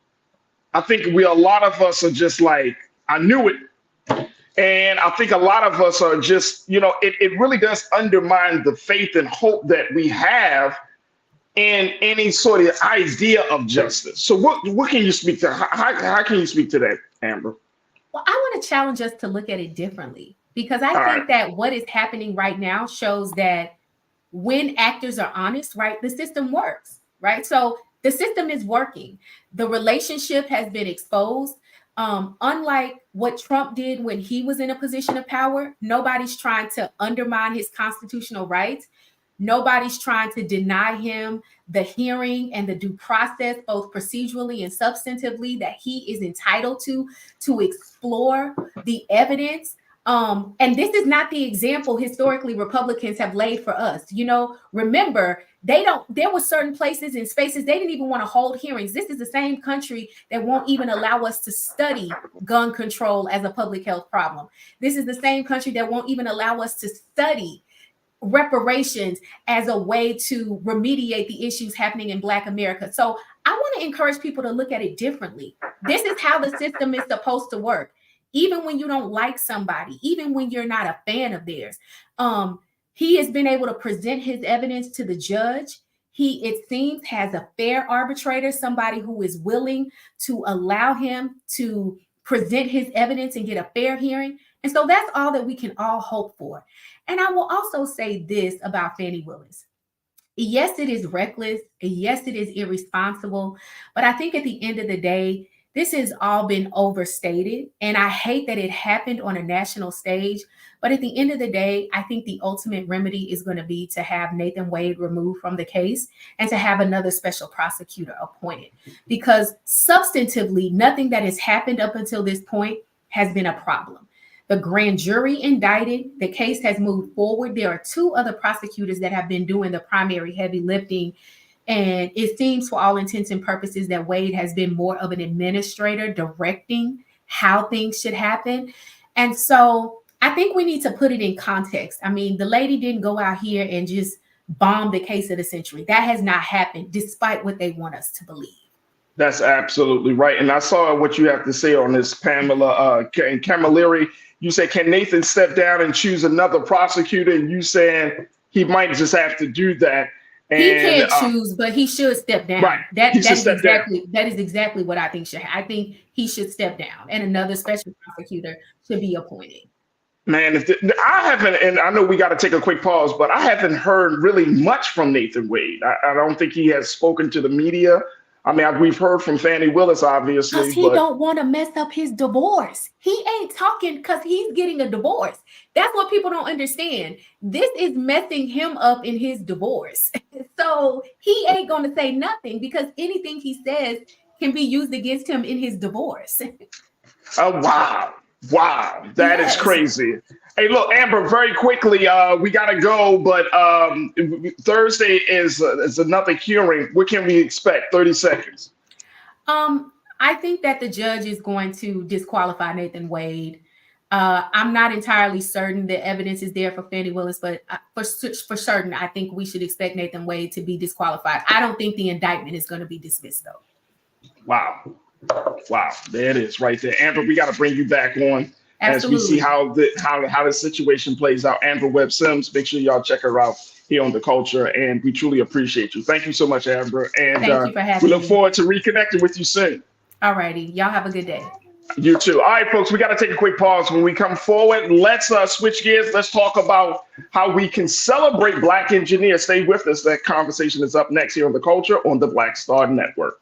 I think a lot of us are just like, I knew it. And I think a lot of us are just, it really does undermine the faith and hope that we have in any sort of idea of justice. So what can you speak to? How can you speak to that, Amber? Well, I want to challenge us to look at it differently, because I think that what is happening right now shows that when actors are honest, right, the system works, right? So the system is working. The relationship has been exposed. Unlike what Trump did when he was in a position of power, nobody's trying to undermine his constitutional rights. Nobody's trying to deny him the hearing and the due process, both procedurally and substantively, that he is entitled to explore the evidence. And this is not the example historically Republicans have laid for us. You know, remember, there were certain places and spaces they didn't even want to hold hearings. This is the same country that won't even allow us to study gun control as a public health problem. This is the same country that won't even allow us to study reparations as a way to remediate the issues happening in Black America. So I want to encourage people to look at it differently. This is how the system is supposed to work. Even when you don't like somebody, even when you're not a fan of theirs, he has been able to present his evidence to the judge. He, it seems, has a fair arbitrator, somebody who is willing to allow him to present his evidence and get a fair hearing. And so that's all that we can all hope for. And I will also say this about Fani Willis. Yes, it is reckless. Yes, it is irresponsible. But I think at the end of the day, this has all been overstated. And I hate that it happened on a national stage. But at the end of the day, I think the ultimate remedy is going to be to have Nathan Wade removed from the case and to have another special prosecutor appointed. Because substantively, nothing that has happened up until this point has been a problem. The grand jury indicted. The case has moved forward. There are 2 other prosecutors that have been doing the primary heavy lifting. And it seems, for all intents and purposes, that Wade has been more of an administrator directing how things should happen. And so I think we need to put it in context. I mean, the lady didn't go out here and just bomb the case of the century. That has not happened, despite what they want us to believe. That's absolutely right. And I saw what you have to say on this, Pamela and Camilleri. You said, can Nathan step down and choose another prosecutor? And you saying he might just have to do that. And, he can't choose, but he should step down. Right. That is exactly what I think should happen. I think he should step down and another special prosecutor should be appointed. Man, I haven't, and I know we got to take a quick pause, but I haven't heard really much from Nathan Wade. I don't think he has spoken to the media. I mean, we've heard from Fani Willis, obviously. Because he don't want to mess up his divorce. He ain't talking because he's getting a divorce. That's what people don't understand. This is messing him up in his divorce. So he ain't going to say nothing because anything he says can be used against him in his divorce. Oh, wow. Wow. That is crazy. Hey, look, Amber, very quickly, we got to go, but Thursday is another hearing. What can we expect? 30 seconds. I think that the judge is going to disqualify Nathan Wade. I'm not entirely certain the evidence is there for Fani Willis, but for certain, I think we should expect Nathan Wade to be disqualified. I don't think the indictment is going to be dismissed, though. Wow. Wow. There it is right there. Amber, we got to bring you back on. Absolutely. As we see how the situation plays out. Amber Webb Sims, make sure y'all check her out here on The Culture, and we truly appreciate you. Thank you so much, Amber. And thank you for having we look forward to reconnecting with you soon. All righty. Y'all have a good day. You too. All right, folks, we got to take a quick pause. When we come forward, let's switch gears. Let's talk about how we can celebrate Black engineers. Stay with us. That conversation is up next here on The Culture on the Black Star Network.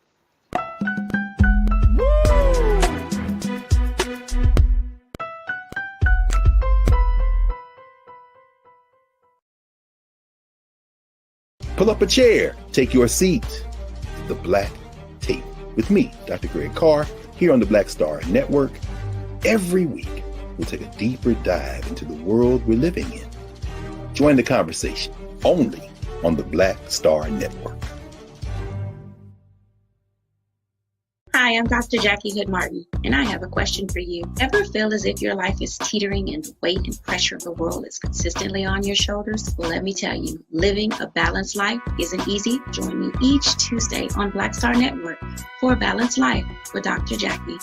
Pull up a chair, take your seat. The Black Tape with me, Dr. Greg Carr, here on the Black Star Network. Every week, we'll take a deeper dive into the world we're living in. Join the conversation only on the Black Star Network. Hi, I'm Dr. Jackie Hood Martin, and I have a question for you. Ever feel as if your life is teetering and the weight and pressure of the world is consistently on your shoulders? Well, let me tell you, living a balanced life isn't easy. Join me each Tuesday on Black Star Network for a Balanced Life with Dr. Jackie.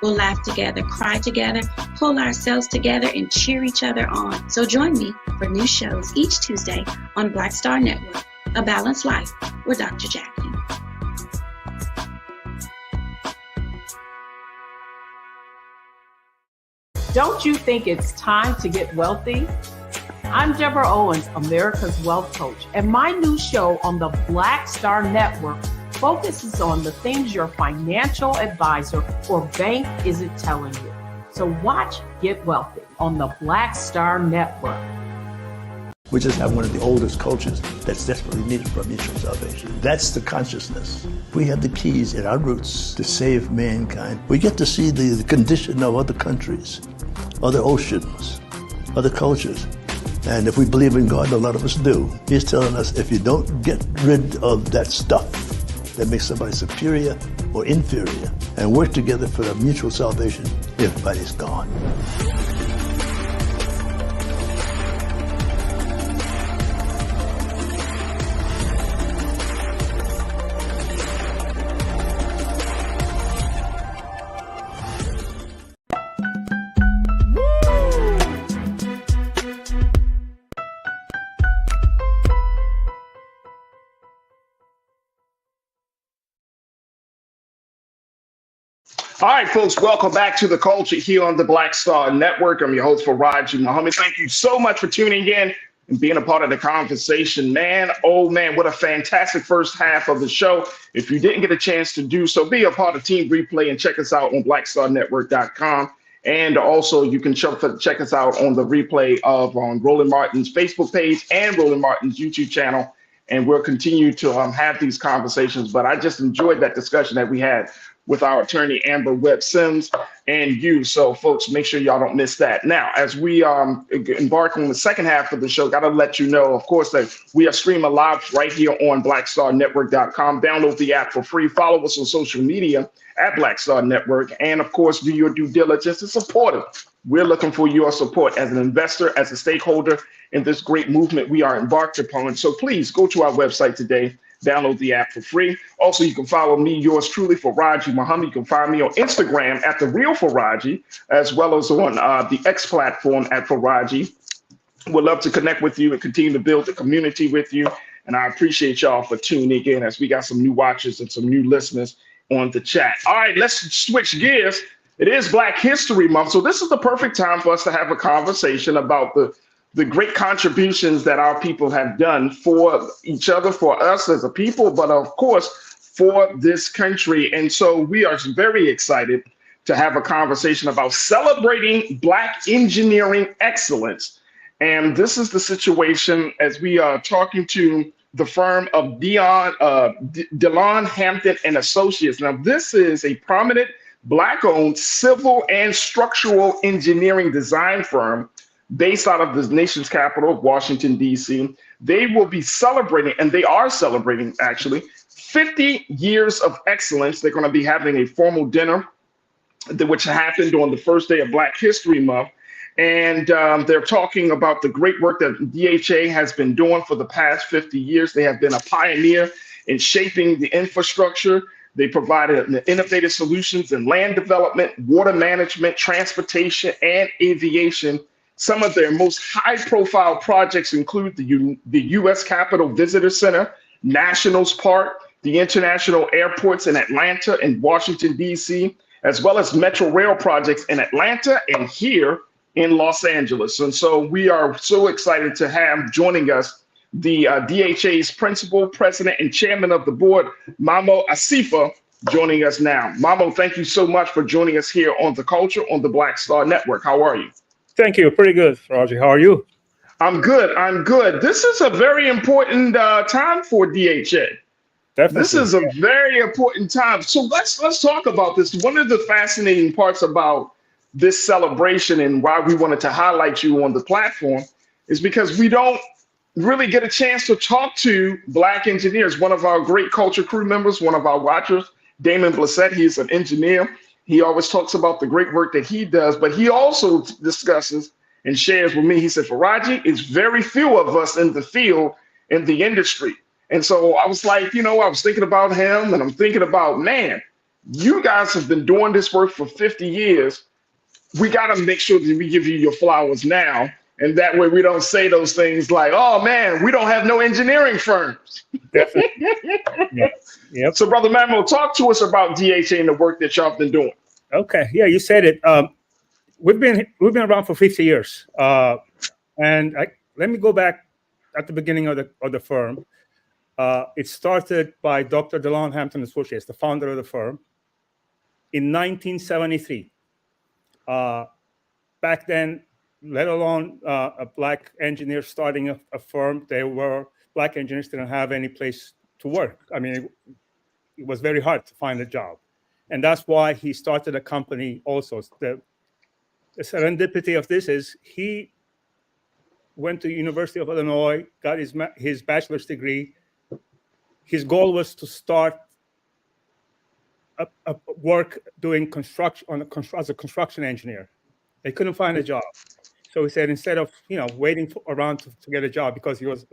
We'll laugh together, cry together, pull ourselves together, and cheer each other on. So join me for new shows each Tuesday on Black Star Network, A Balanced Life with Dr. Jackie. Don't you think it's time to get wealthy? I'm Deborah Owens, America's Wealth Coach, and my new show on the Black Star Network, focuses on the things your financial advisor or bank isn't telling you. So watch Get Wealthy on the Black Star Network. We just have one of the oldest cultures that's desperately needed for mutual salvation. That's the consciousness. We have the keys in our roots to save mankind. We get to see the condition of other countries, other oceans, other cultures. And if we believe in God, a lot of us do, He's telling us if you don't get rid of that stuff that makes somebody superior or inferior and work together for the mutual salvation, everybody's gone. All right, folks, welcome back to The Culture here on the Black Star Network. I'm your host, Farajii Muhammad. Thank you so much for tuning in and being a part of the conversation. Man, oh man, what a fantastic first half of the show. If you didn't get a chance to do so, be a part of Team Replay and check us out on blackstarnetwork.com. And also you can check us out on the replay on Roland Martin's Facebook page and Roland Martin's YouTube channel. And we'll continue to have these conversations. But I just enjoyed that discussion that we had with our attorney, Amber Webb Sims, and you. So folks, make sure y'all don't miss that. Now, as we embark on the second half of the show, got to let you know, of course, that we are streaming live right here on blackstarnetwork.com. Download the app for free. Follow us on social media at Black Star Network. And of course, do your due diligence to support it. We're looking for your support as an investor, as a stakeholder in this great movement we are embarked upon. So please go to our website today. Download the app for free. Also, you can follow me, yours truly, Farajii Muhammad. You can find me on Instagram at The Real Farajii, as well as on the X platform at Farajii. We'd love to connect with you and continue to build the community with you. And I appreciate y'all for tuning in as we got some new watchers and some new listeners on the chat. All right, let's switch gears. It is Black History Month, so this is the perfect time for us to have a conversation about the great contributions that our people have done for each other, for us as a people, but of course, for this country. And so we are very excited to have a conversation about celebrating Black engineering excellence. And this is the situation as we are talking to the firm of DeLon Hampton and Associates. Now, this is a prominent Black-owned civil and structural engineering design firm based out of the nation's capital, Washington, D.C. They will be celebrating, and they are celebrating actually, 50 years of excellence. They're going to be having a formal dinner, which happened on the first day of Black History Month. And they're talking about the great work that DHA has been doing for the past 50 years. They have been a pioneer in shaping the infrastructure. They provided innovative solutions in land development, water management, transportation, and aviation. Some of their most high-profile projects include the U.S. Capitol Visitor Center, Nationals Park, the international airports in Atlanta and Washington, D.C., as well as Metro Rail projects in Atlanta and here in Los Angeles. And so we are so excited to have joining us the DHA's principal, president, and chairman of the board, Mamo Asifa, joining us now. Mamo, thank you so much for joining us here on The Culture on the Black Star Network. How are you? Thank you. Pretty good, Farajii. How are you? I'm good. I'm good. This is a very important time for DHA. Definitely. This is a very important time. So let's talk about this. One of the fascinating parts about this celebration and why we wanted to highlight you on the platform is because we don't really get a chance to talk to Black engineers. One of our great culture crew members, one of our watchers, Damon Blissett, he's an engineer. He always talks about the great work that he does, but he also discusses and shares with me. He said, Farajii, it's very few of us in the field, in the industry. And so I was like, I was thinking about him and I'm thinking about, man, you guys have been doing this work for 50 years. We got to make sure that we give you your flowers now. And that way we don't say those things like, oh, man, we don't have no engineering firms. Definitely. Yep. So, Brother Mamo, talk to us about DHA and the work that y'all been doing. Okay. Yeah, you said it. We've been around for 50 years. Let me go back at the beginning of the firm. It started by Dr. DeLon Hampton Associates, the founder of the firm, in 1973. Back then, let alone a black engineer starting a firm, black engineers didn't have any place to work. I mean, it was very hard to find a job. And that's why he started a company also. The serendipity of this is he went to University of Illinois, got his bachelor's degree. His goal was to start a work doing construction as a construction engineer. They couldn't find a job. So he said, instead of waiting around to get a job, because he was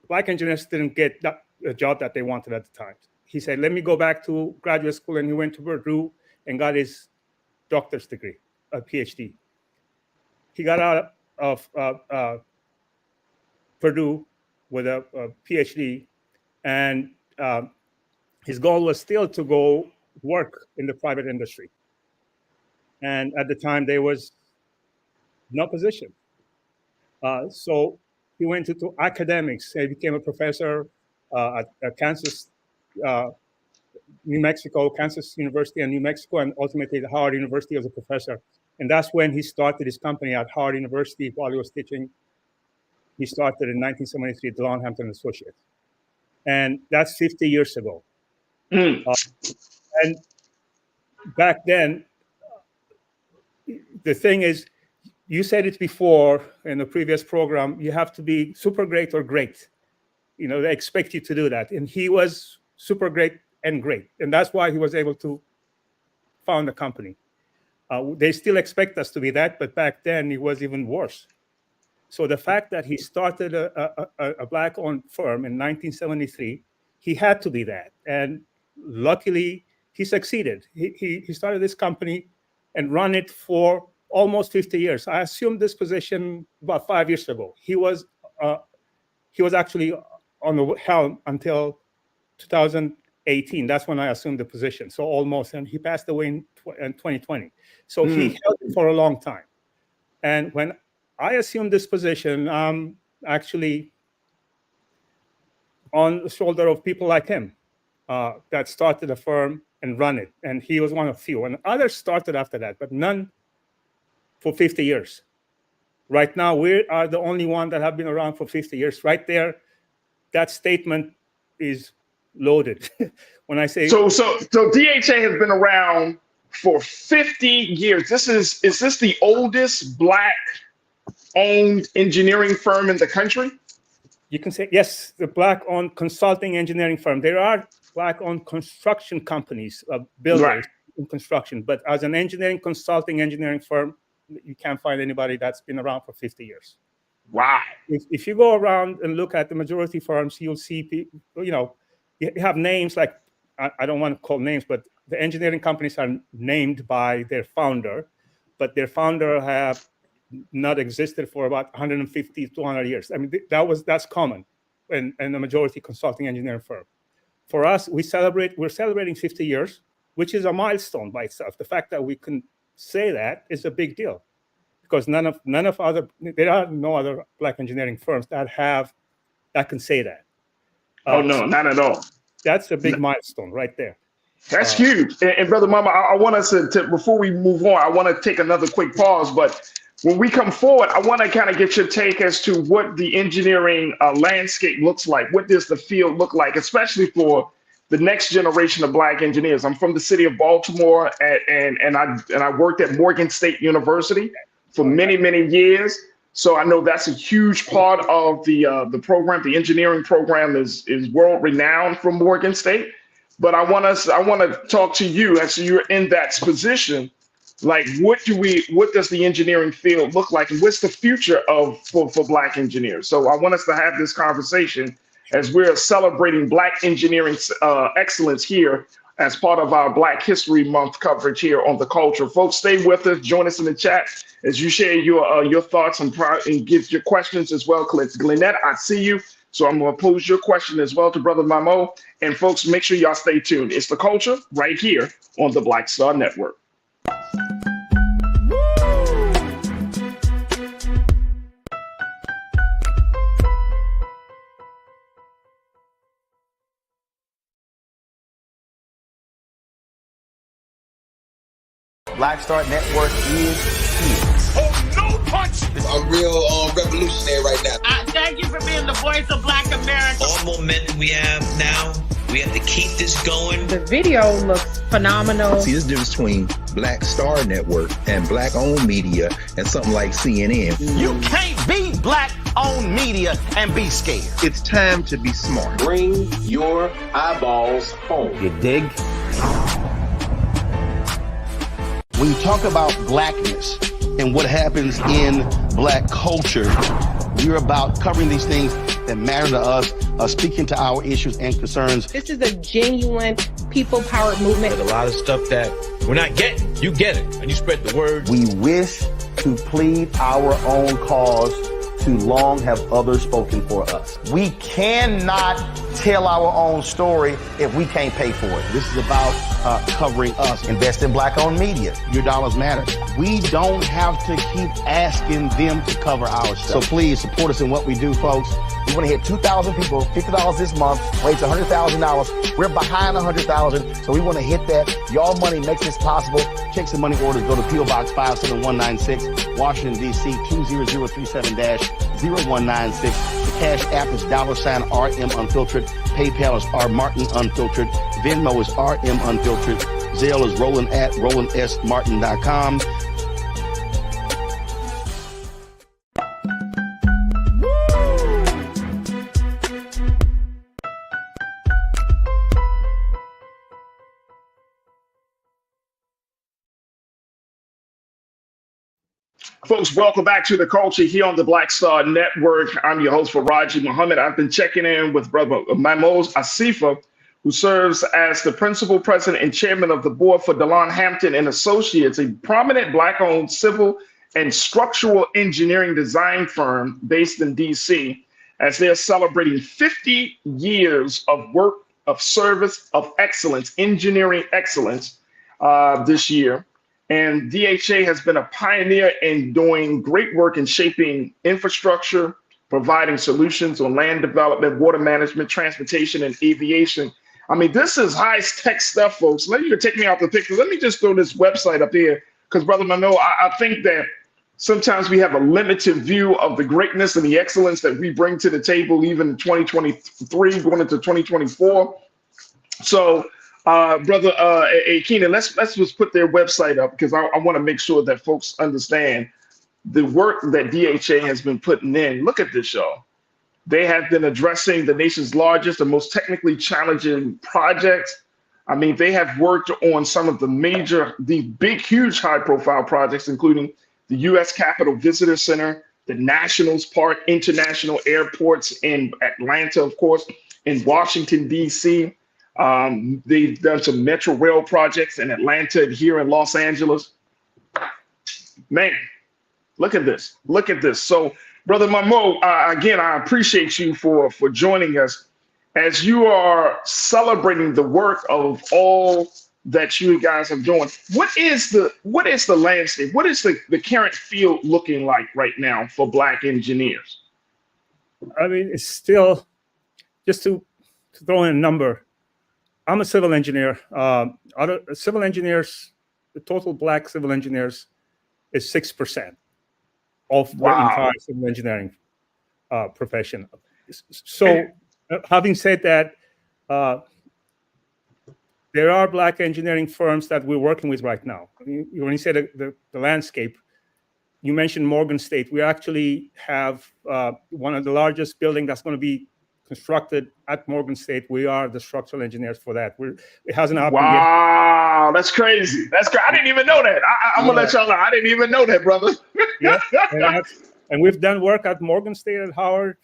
black engineers didn't get a job that they wanted at the time. He said, let me go back to graduate school, and he went to Purdue and got his doctor's degree, a PhD. He got out of Purdue with a PhD, and his goal was still to go work in the private industry. And at the time, there was no position. So he went into academics. He became a professor at Kansas, New Mexico, Kansas University and New Mexico, and ultimately at Howard University as a professor. And that's when he started his company at Howard University while he was teaching. He started in 1973 at DeLon Hampton Associates. And that's 50 years ago. And back then, the thing is, you said it before in the previous program, you have to be super great or great. They expect you to do that. And he was super great and great. And that's why he was able to found a company. They still expect us to be that, but back then it was even worse. So the fact that he started a black-owned firm in 1973, he had to be that. And luckily, he succeeded. He started this company and run it for almost 50 years. I assumed this position about 5 years ago. He was actually on the helm until 2018. That's when I assumed the position. So almost, and he passed away in 2020. So he held it for a long time. And when I assumed this position, I'm actually on the shoulder of people like him that started a firm and run it. And he was one of few. And others started after that, but none for 50 years. Right now, we are the only one that have been around for 50 years. Right there, that statement is loaded. When I say so DHA has been around for 50 years. Is this the oldest black-owned engineering firm in the country? You can say yes, the black-owned consulting engineering firm. There are black-owned construction companies, builders in construction, but as an engineering consulting engineering firm, you can't find anybody that's been around for 50 years. Wow. If you go around and look at the majority firms, you'll see people, you have names like, I don't want to call names, but the engineering companies are named by their founder, but their founder have not existed for about 150, 200 years. I mean, that's common in the majority consulting engineering firm. For us, we're celebrating 50 years, which is a milestone by itself. The fact that we can say that is a big deal, because there are no other black engineering firms that can say that. Oh no, not at all. That's a big milestone right there. That's huge. And Brother Mama, I want us to before we move on, I want to take another quick pause. But when we come forward, I want to kind of get your take as to what the engineering landscape looks like. What does the field look like, especially for the next generation of black engineers? I'm from the city of Baltimore, and I worked at Morgan State University for many, many years. So I know that's a huge part of the program. The engineering program is world renowned from Morgan State. But I want to talk to you as you're in that position. Like, what does the engineering field look like, and what's the future for black engineers? So I want us to have this conversation as we're celebrating Black engineering excellence here as part of our Black History Month coverage here on The Culture. Folks, stay with us. Join us in the chat as you share your thoughts and give your questions as well. Glenette, I see you. So I'm going to pose your question as well to Brother Mamo. And folks, make sure y'all stay tuned. It's The Culture right here on the Black Star Network. Black Star Network is here. Oh, no punch! I'm real revolutionary right now. Thank you for being the voice of Black America. All momentum we have now, we have to keep this going. The video looks phenomenal. See, this difference between Black Star Network and black-owned media and something like CNN. You can't be black-owned media and be scared. It's time to be smart. Bring your eyeballs home. You dig? When you talk about blackness and what happens in black culture, we're about covering these things that matter to us, speaking to our issues and concerns. This is a genuine people-powered movement. There's a lot of stuff that we're not getting. You get it, and you spread the word. We wish to plead our own cause. Too long have others spoken for us. We cannot tell our own story if we can't pay for it. This is about covering us. Invest in black-owned media. Your dollars matter. We don't have to keep asking them to cover our stuff. So please support us in what we do, folks. We want to hit 2,000 people, $50 this month, raise $100,000. We're behind 100,000, so we want to hit that. Y'all money makes this possible. Check some money orders. Go to P.O. Box 57196, Washington, D.C. 20037-0196. The Cash App is $RM Unfiltered. PayPal is R Martin Unfiltered. Venmo is RM Unfiltered. Zelle is Roland at RolandSMartin.com. Folks, welcome back to The Culture here on the Black Star Network. I'm your host, Farajii Muhammad. I've been checking in with Brother Mahmoud Asifa, who serves as the principal president and chairman of the board for DeLon Hampton and Associates, a prominent Black-owned civil and structural engineering design firm based in D.C., as they're celebrating 50 years of work, of service, of excellence, engineering excellence this year. And DHA has been a pioneer in doing great work in shaping infrastructure, providing solutions on land development, water management, transportation, and aviation. I mean, this is high-tech stuff, folks. Let you take me out the picture. Let me just throw this website up here, because, Brother Mano, I think that sometimes we have a limited view of the greatness and the excellence that we bring to the table, even in 2023, going into 2024. So, Brother Keenan, let's just put their website up, because I want to make sure that folks understand the work that DHA has been putting in. Look at this, y'all. They have been addressing the nation's largest and most technically challenging projects. I mean, they have worked on some of the big, huge, high-profile projects, including the U.S. Capitol Visitor Center, the Nationals Park, international airports in Atlanta, of course, in Washington, D.C., they've done some Metro Rail projects in Atlanta and here in Los Angeles. Man, look at this. Look at this. So, Brother Mahmoud, again, I appreciate you for joining us as you are celebrating the work of all that you guys are doing. What is the landscape? What is the current field looking like right now for Black engineers? I mean, it's still, just to throw in a number, I'm a civil engineer. Other civil engineers, the total Black civil engineers is 6% of the entire civil engineering profession. So, having said that, there are Black engineering firms that we're working with right now. I mean, when you say the landscape, you mentioned Morgan State. We actually have one of the largest buildings that's going to be constructed at Morgan State. We are the structural engineers for that. It hasn't happened yet. Wow, that's crazy. That's crazy. I didn't even know that. I'm gonna let y'all know. I didn't even know that, brother. Yeah, and we've done work at Morgan State and Howard.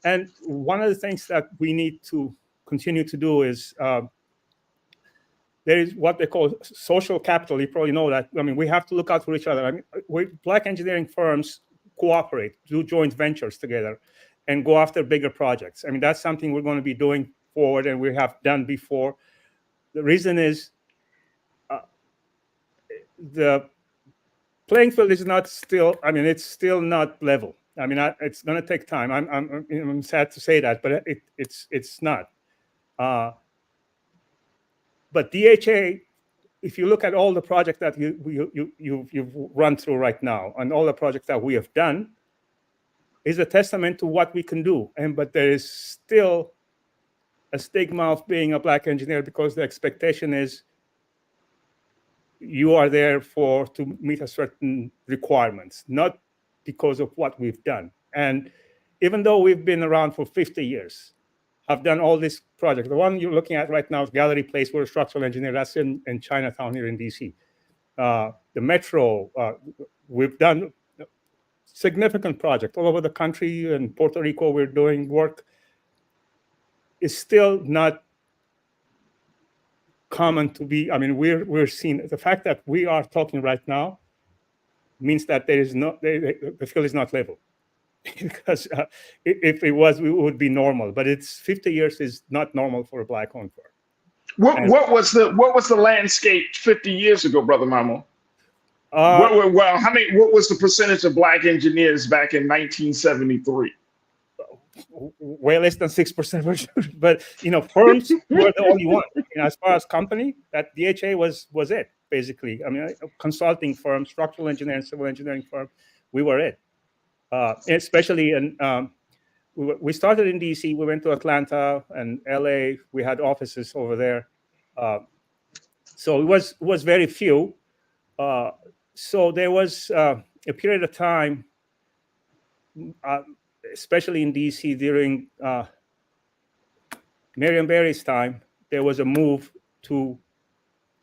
And one of the things that we need to continue to do is there is what they call social capital. You probably know that. I mean, we have to look out for each other. I mean, Black engineering firms cooperate, do joint ventures together, and go after bigger projects. I mean, that's something we're going to be doing forward, and we have done before. The reason is the playing field is not still, I mean, it's still not level. I mean, it's going to take time. I'm sad to say that, but it's not. But DHA if you look at all the projects that you've run through right now, and all the projects that we have done, is a testament to what we can do. But there is still a stigma of being a Black engineer because the expectation is you are there to meet a certain requirements, not because of what we've done. And even though we've been around for 50 years, I've done all these projects. The one you're looking at right now is Gallery Place. We're a structural engineer. That's in Chinatown here in DC. The metro, we've done significant projects all over the country. In Puerto Rico, we're doing work. It's still not common to be, we're seeing, the fact that we are talking right now means that there is no, the field is not level. Because if it was, it would be normal. But it's 50 years is not normal for a Black-owned firm. What was the landscape 50 years ago, Brother Mamo? What was the percentage of Black engineers back in 1973? Way less than 6%. But firms were the only one. As far as company, that DHA was it basically. Consulting firm, structural engineering, civil engineering firm, we were it. Especially we started in DC. We went to Atlanta and LA. We had offices over there. So it was very few. So there was a period of time, especially in DC during Marion Barry's time, there was a move to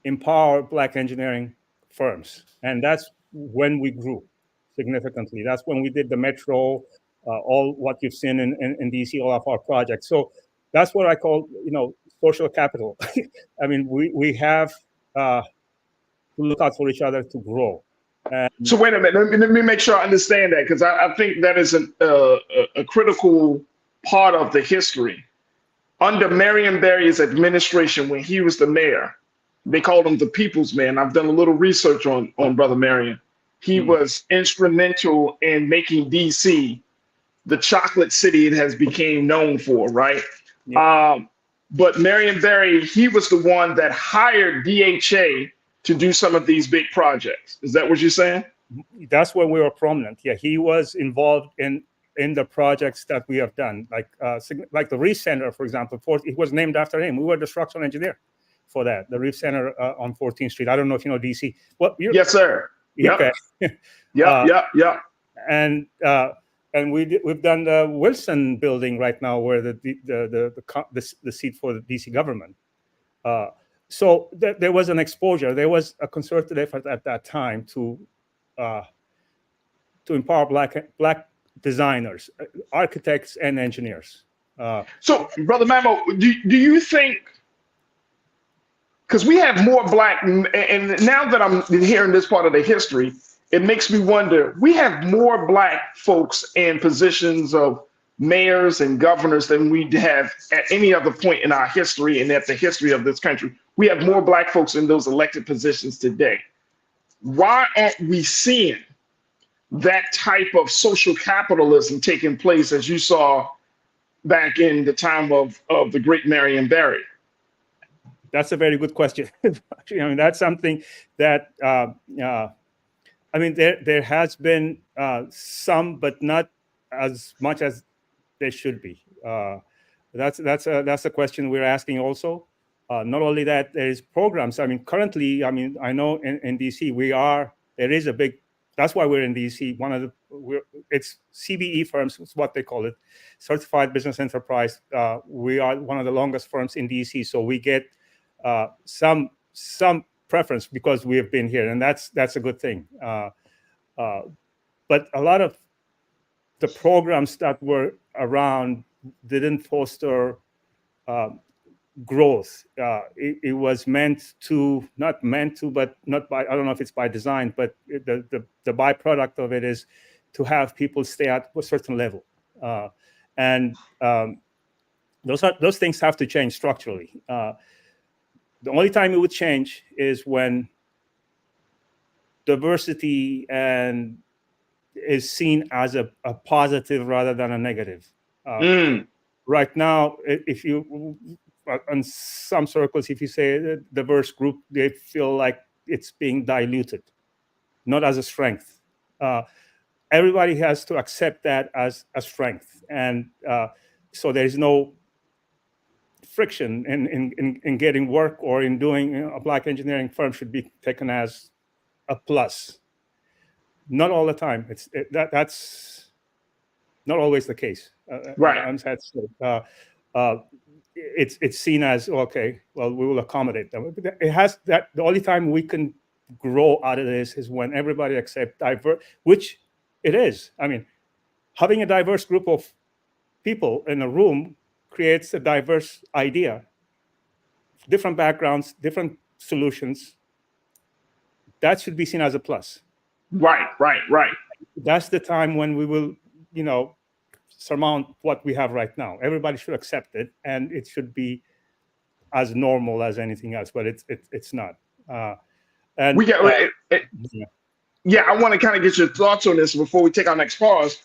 empower Black engineering firms. And that's when we grew significantly. That's when we did the metro, all what you've seen in DC, all of our projects. So that's what I call, social capital. We have to look out for each other to grow. So wait a minute, let me make sure I understand that, because I think that is a critical part of the history. Under Marion Barry's administration, when he was the mayor, they called him the People's Man. I've done a little research on Brother Marion. He was instrumental in making DC the chocolate city it has become known for, right? Yeah. But Marion Barry, he was the one that hired DHA to do some of these big projects. Is that what you're saying? That's where we were prominent. Yeah, he was involved in the projects that we have done, like the Reef Center, for example. It was named after him. We were the structural engineer for that, the Reef Center on 14th Street. I don't know if you know DC. Yes, sir. Yep. Okay. Yeah. And we've done the Wilson building right now, where the seat for the DC government. So there was an exposure. There was a concerted effort at that time to empower black designers, architects, and engineers. So, Brother Mamo, do you think? Because we have more Black, and now that I'm hearing this part of the history, it makes me wonder, we have more Black folks in positions of mayors and governors than we have at any other point in our history and at the history of this country. We have more Black folks in those elected positions today. Why aren't we seeing that type of social capitalism taking place as you saw back in the time of the great Marion Barry? That's a very good question. That's something that, there has been some, but not as much as there should be. That's a question we're asking also. Not only that, there is programs. Currently, I know in DC there is a big. That's why we're in DC. It's CBE firms, is what they call it, Certified Business Enterprise. We are one of the longest firms in DC, so we get some preference because we have been here, and that's a good thing. But a lot of the programs that were around didn't foster growth. It was not meant to, but not by. I don't know if it's by design, but the byproduct of it is to have people stay at a certain level, and those things have to change structurally. The only time it would change is when diversity is seen as a positive rather than a negative. Right now, if you in some circles, if you say a diverse group, they feel like it's being diluted, not as a strength. Everybody has to accept that as a strength. And so there's no friction in getting work or in doing a Black engineering firm should be taken as a plus. Not all the time. That's not always the case. Right. I'm sad to say. It's seen as, okay, well, we will accommodate them. It has that the only time we can grow out of this is when everybody accepts diverse, which it is. I mean, having a diverse group of people in a room creates a diverse idea, different backgrounds, different solutions. That should be seen as a plus. Right. That's the time when we will, surmount what we have right now. Everybody should accept it, and it should be as normal as anything else. But it's not. And we got. I want to kind of get your thoughts on this before we take our next pause.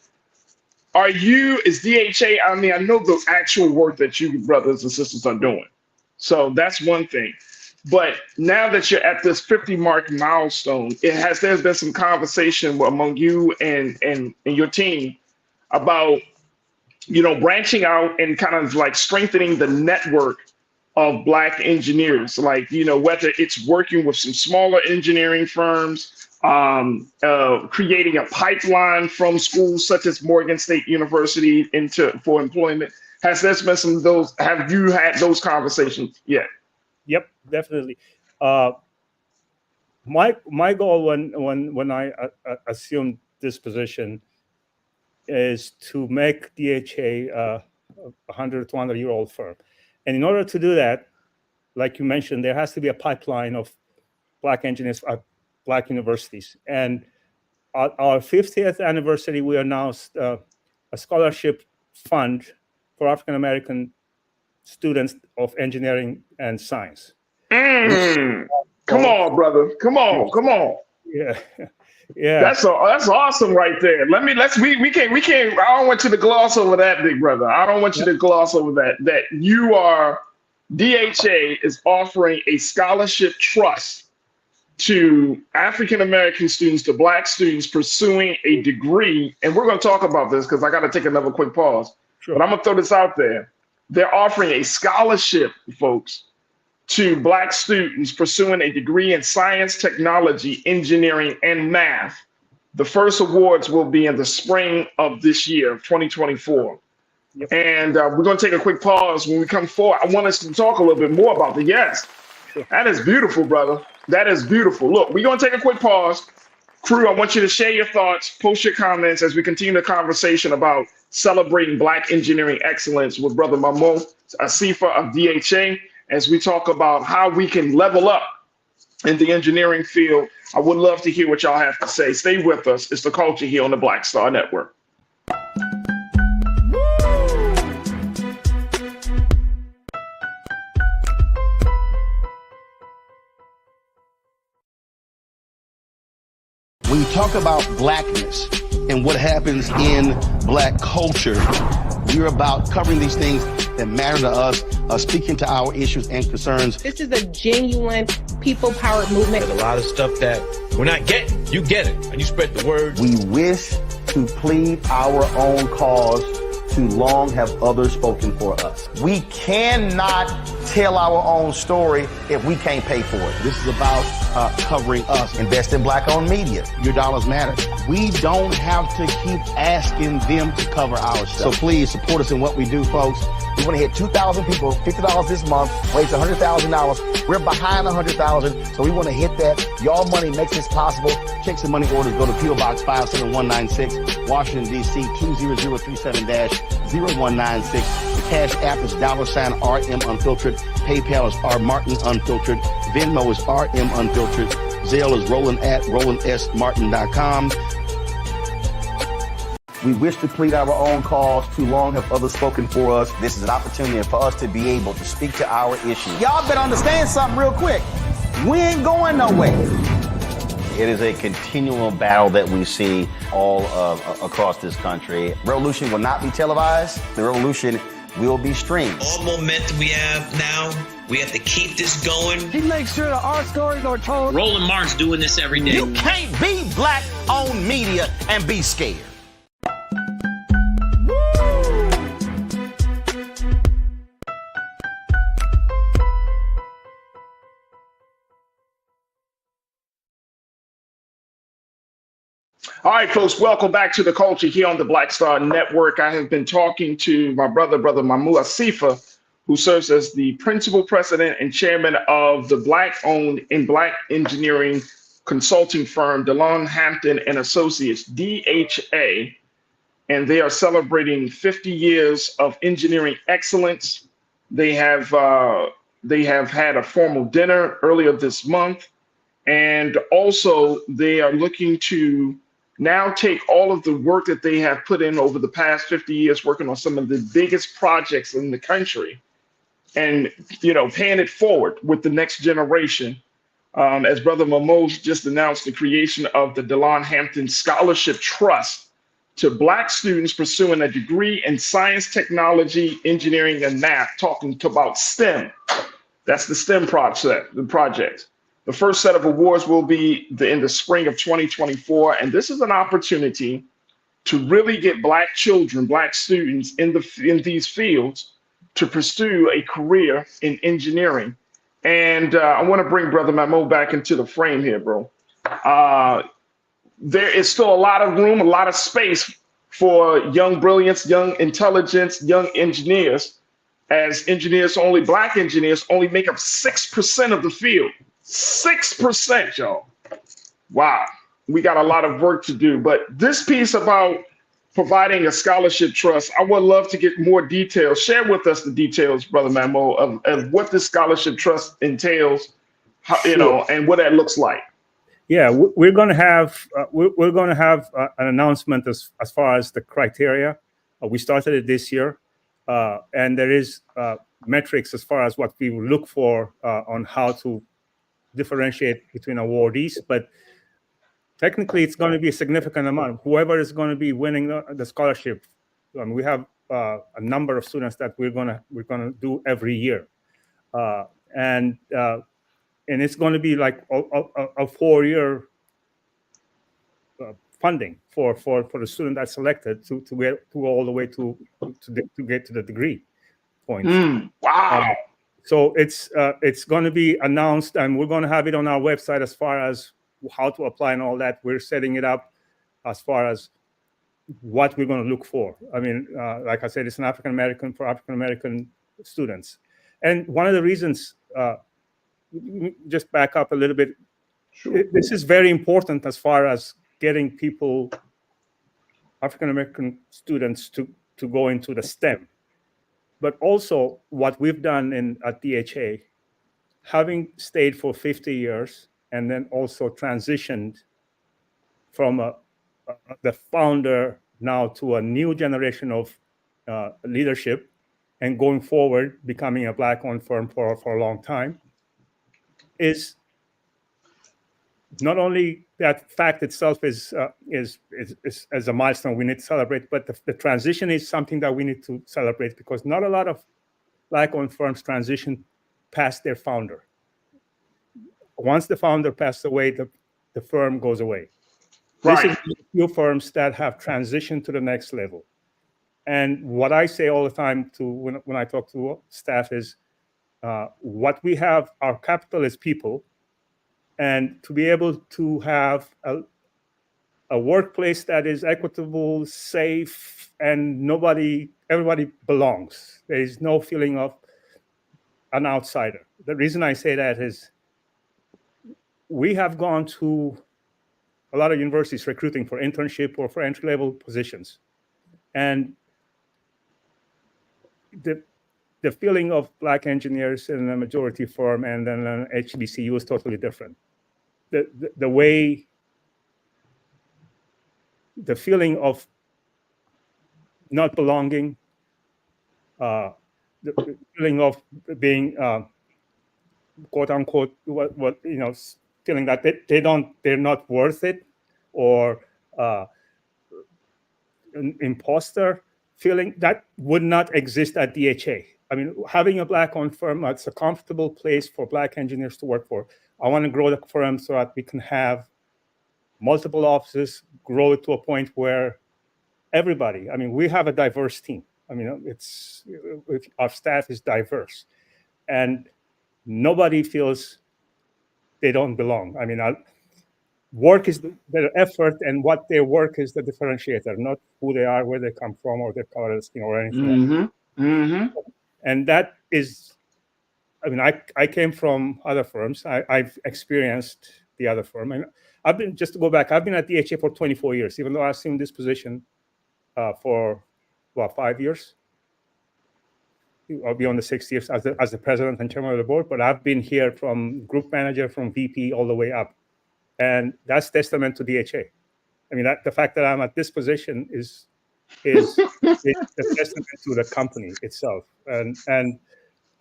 Is DHA? I mean, I know the actual work that you brothers and sisters are doing, so that's one thing. But now that you're at this 50 mark milestone, there's been some conversation among you and your team about branching out and kind of like strengthening the network of Black engineers, like whether it's working with some smaller engineering firms, creating a pipeline from schools such as Morgan State University for employment. Has there been some of those? Have you had those conversations yet? Yep, definitely. My goal when I assumed this position is to make DHA a 100, 200-year-old firm. And in order to do that, like you mentioned, there has to be a pipeline of Black engineers at Black universities. And at our 50th anniversary, we announced a scholarship fund for African-American students of engineering and science. Come on, brother. Come on. Yeah. That's awesome right there. We can't. I don't want you to gloss over that, big brother. I don't want you to gloss over that you are, DHA is offering a scholarship trust to African-American students, to Black students pursuing a degree. And we're going to talk about this because I got to take another quick pause. Sure. But I'm going to throw this out there. They're offering a scholarship, folks, to Black students pursuing a degree in science, technology, engineering, and math. The first awards will be in the spring of this year, 2024. Yep. And we're going to take a quick pause. When we come forward, I want us to talk a little bit more about the yes. That is beautiful, brother. That is beautiful. Look, we're going to take a quick pause. Crew, I want you to share your thoughts, post your comments as we continue the conversation about celebrating Black engineering excellence with Brother Mamo Asifa of DHA. As we talk about how we can level up in the engineering field, I would love to hear what y'all have to say. Stay with us. It's The Culture here on the Black Star Network. When you talk about Blackness and what happens in Black culture, you're about covering these things that matter to us, speaking to our issues and concerns. This is a genuine people-powered movement. There's a lot of stuff that we're not getting. You get it, and you spread the word. We wish to plead our own cause. Too long have others spoken for us. We cannot tell our own story if we can't pay for it. This is about covering us. Invest in Black-owned media. Your dollars matter. We don't have to keep asking them to cover our stuff. So please support us in what we do, folks. We want to hit 2,000 people, $50 this month, raise $100,000. We're behind 100,000, so we want to hit that. Y'all money makes this possible. Checks and money orders go to P.O. Box 57196, Washington, D.C. 20037-0196. The Cash App is $RM Unfiltered. PayPal is R Martin Unfiltered. Venmo is RM Unfiltered. Zelle is Roland at RolandSMartin.com. We wish to plead our own cause. Too long have others spoken for us. This is an opportunity for us to be able to speak to our issues. Y'all better understand something real quick. We ain't going nowhere. It is a continual battle that we see all across this country. Revolution will not be televised. The revolution will be streamed. All momentum we have now, we have to keep this going. He makes sure that our stories are told. Roland Martin's doing this every day. You can't be black-owned media and be scared. All right, folks, welcome back to The Culture here on the Black Star Network. I have been talking to my brother Mahmoud Asifa, who serves as the principal president and chairman of the Black-owned and Black engineering consulting firm, DeLon Hampton and Associates, DHA, and they are celebrating 50 years of engineering excellence. They have had a formal dinner earlier this month, and also they are looking to now take all of the work that they have put in over the past 50 years, working on some of the biggest projects in the country, and paying it forward with the next generation. As Brother Mahmoud just announced, the creation of the DeLon Hampton Scholarship Trust to Black students pursuing a degree in science, technology, engineering, and math, talking about STEM. That's the STEM project. The first set of awards will be in the spring of 2024, and this is an opportunity to really get Black children, Black students in these fields to pursue a career in engineering. And I want to bring Brother Mahmoud back into the frame here, bro. There is still a lot of room, a lot of space for young brilliance, young intelligence, young engineers, as engineers, only Black engineers only make up 6% of the field. 6%, y'all. Wow. We got a lot of work to do. But this piece about providing a scholarship trust, I would love to get more details. Share with us the details, Brother Mahmoud, of what this scholarship trust entails, and what that looks like. Yeah, we're going to have an announcement as far as the criteria. We started it this year, and there is metrics as far as what we will look for on how to differentiate between awardees, but technically it's going to be a significant amount. Whoever is going to be winning the scholarship, we have a number of students that we're going to do every year, and it's going to be like a 4-year funding for the student that's selected to get all the way to get to the degree point. Wow. So it's going to be announced, and we're going to have it on our website as far as how to apply and all that. We're setting it up as far as what we're going to look for. I mean, like I said, it's an African American students. And one of the reasons, just back up a little bit, sure. This is very important as far as getting people, African American students, to go into the STEM. But also what we've done at DHA, having stayed for 50 years and then also transitioned from the founder now to a new generation of leadership, and going forward, becoming a Black-owned firm for a long time, is not only that fact itself is as a milestone we need to celebrate, but the transition is something that we need to celebrate, because not a lot of Black-owned firms transition past their founder. Once the founder passed away, the firm goes away. Right. This is a few firms that have transitioned to the next level. And what I say all the time when I talk to staff is, what we have, our capital is people, and to be able to have a workplace that is equitable, safe, and everybody belongs. There is no feeling of an outsider. The reason I say that is we have gone to a lot of universities recruiting for internship or for entry-level positions. And the feeling of Black engineers in a majority firm and then an HBCU is totally different. The way, the feeling of not belonging, the feeling of being quote unquote feeling that they're not worth it, or an imposter, feeling that would not exist at DHA. I mean, having a Black-owned firm, it's a comfortable place for Black engineers to work for. I want to grow the firm so that we can have multiple offices, grow it to a point where everybody, I mean, we have a diverse team. I mean, our staff is diverse, and nobody feels they don't belong. I mean, work is their effort, and what their work is the differentiator, not who they are, where they come from, or their color scheme, or anything. And that is, I mean, I came from other firms. I've experienced the other firm, and I've been, just to go back, I've been at DHA for 24 years, even though I've seen this position for 5 years. I'll be on the 6 years as the president and chairman of the board, but I've been here from group manager, from VP all the way up. And that's testament to DHA. I mean, the fact that I'm at this position is a testament to the company itself. And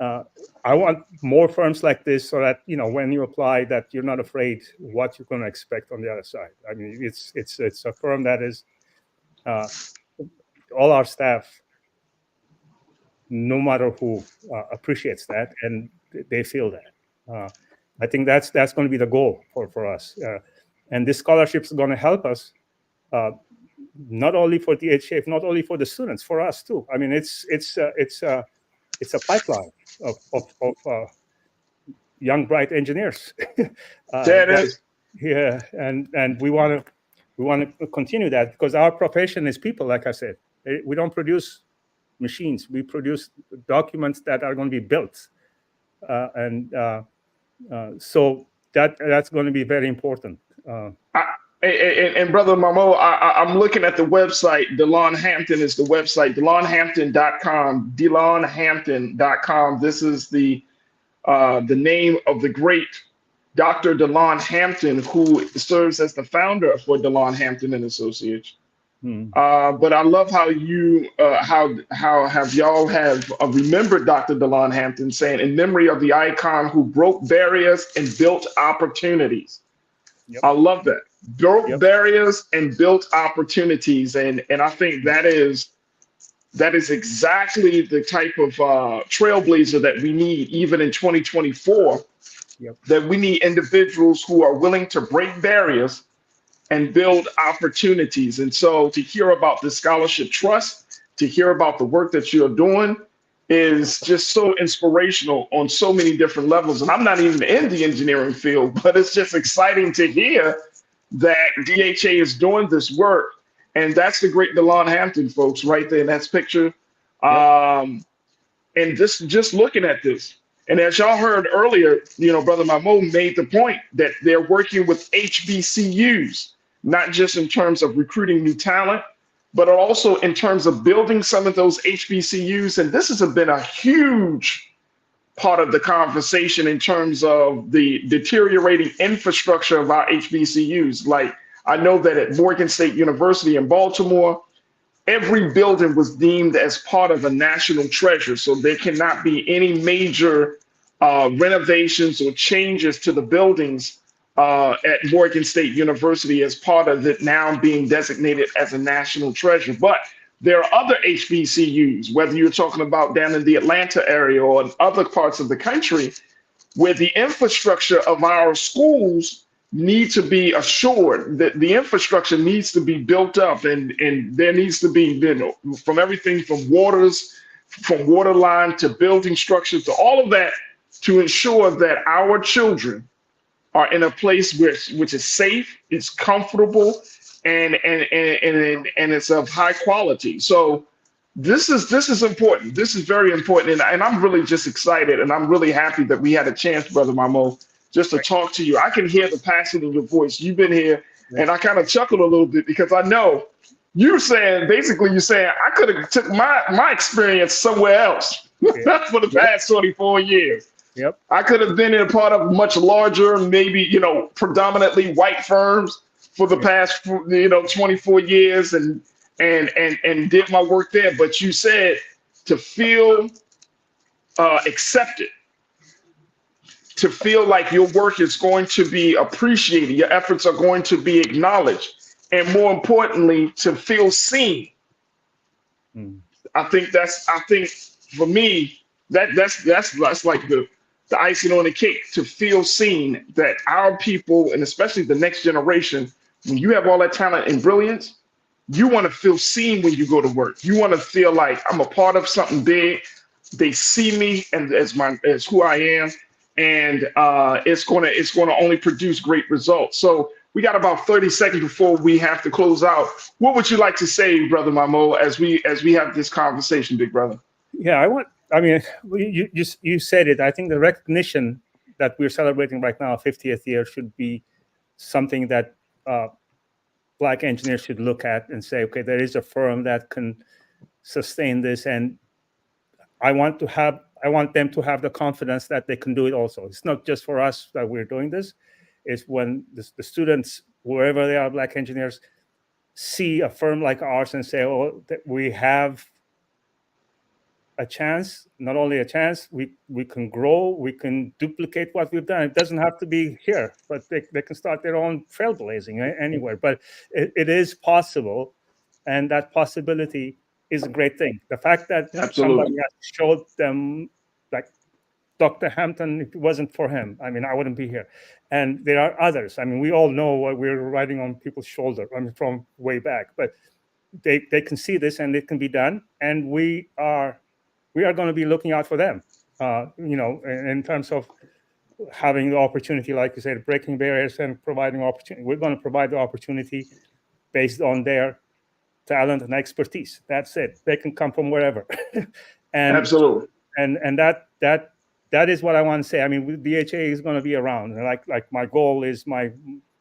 I want more firms like this, so that, you know, when you apply, that you're not afraid what you're going to expect on the other side. I mean, it's a firm that is all our staff, no matter who, appreciates that, and they feel that. I think that's going to be the goal for us. And this scholarship is going to help us, not only for DHA, not only for the students, for us too. I mean, it's a pipeline of young, bright engineers. That is. Yeah, and we want to continue that, because our profession is people. Like I said, we don't produce machines. We produce documents that are going to be built, so that's going to be very important. And Brother Mamo, I'm looking at the website. DeLon Hampton is the website, DeLonHampton.com, DeLonHampton.com. This is the name of the great Dr. DeLon Hampton, who serves as the founder for DeLon Hampton and Associates. But I love how you how have y'all have remembered Dr. DeLon Hampton, saying, in memory of the icon who broke barriers and built opportunities. Yep. I love that. Broke barriers and built opportunities, and I think that is exactly the type of trailblazer that we need, even in 2024. That we need individuals who are willing to break barriers and build opportunities. And so to hear about the scholarship trust, to hear about the work that you're doing, is just so inspirational on so many different levels. And I'm not even in the engineering field, but it's just exciting to hear that DHA is doing this work. And that's the great DeLon Hampton, folks, right there in that picture. And just looking at this. And as y'all heard earlier, you know, Brother Mamo made the point that they're working with HBCUs, not just in terms of recruiting new talent, but also in terms of building some of those HBCUs. And this has been a huge part of the conversation in terms of the deteriorating infrastructure of our HBCUs. Like, I know that at Morgan State University in Baltimore, every building was deemed as part of a national treasure. So there cannot be any major renovations or changes to the buildings at Morgan State University as part of it now being designated as a national treasure. But there are other HBCUs, whether you're talking about down in the Atlanta area or in other parts of the country, where the infrastructure of our schools need to be assured, that the infrastructure needs to be built up, and there needs to be, you know, from everything from water line to building structures to all of that, to ensure that our children are in a place which is safe, it's comfortable, and it's of high quality. So this is important. This is very important, and I'm really just excited, and I'm really happy that we had a chance, Brother Mamo, just to talk to you. I can hear the passion in your voice. You've been here, and I kind of chuckled a little bit because I know you're saying, basically, you're saying I could have took my experience somewhere else for the past 24 years. I could have been in a part of much larger, maybe, you know, predominantly white firms for the past, 24 years and did my work there. But you said to feel accepted, to feel like your work is going to be appreciated, your efforts are going to be acknowledged, and more importantly, to feel seen. I think for me, that's like the icing on the cake, to feel seen, that our people, and especially the next generation, when you have all that talent and brilliance, you want to feel seen when you go to work. You want to feel like I'm a part of something big. They see me and as who I am, and it's gonna only produce great results. So we got about 30 seconds before we have to close out. What would you like to say, Brother Mamo, as we have this conversation, big brother? Yeah, you said it. I think the recognition that we're celebrating right now, 50th year, should be something that Black engineers should look at and say, okay, there is a firm that can sustain this, and I want them to have the confidence that they can do it also. It's not just for us that we're doing this. It's when the students, wherever they are, Black engineers, see a firm like ours and say, oh, we have a chance, not only a chance, we can grow, we can duplicate what we've done. It doesn't have to be here, but they can start their own trailblazing anywhere. But it is possible, and that possibility is a great thing. The fact that somebody has showed them, like Dr. Hampton, if it wasn't for him, I mean, I wouldn't be here. And there are others. I mean, we all know what we're riding on people's shoulder, I mean, from way back, but they can see this and it can be done. And we are going to be looking out for them, in terms of having the opportunity, like you said, breaking barriers and providing opportunity. We're going to provide the opportunity based on their talent and expertise. That's it. They can come from wherever. And absolutely. And that is what I want to say. I mean, DHA is going to be around. Like my goal is, my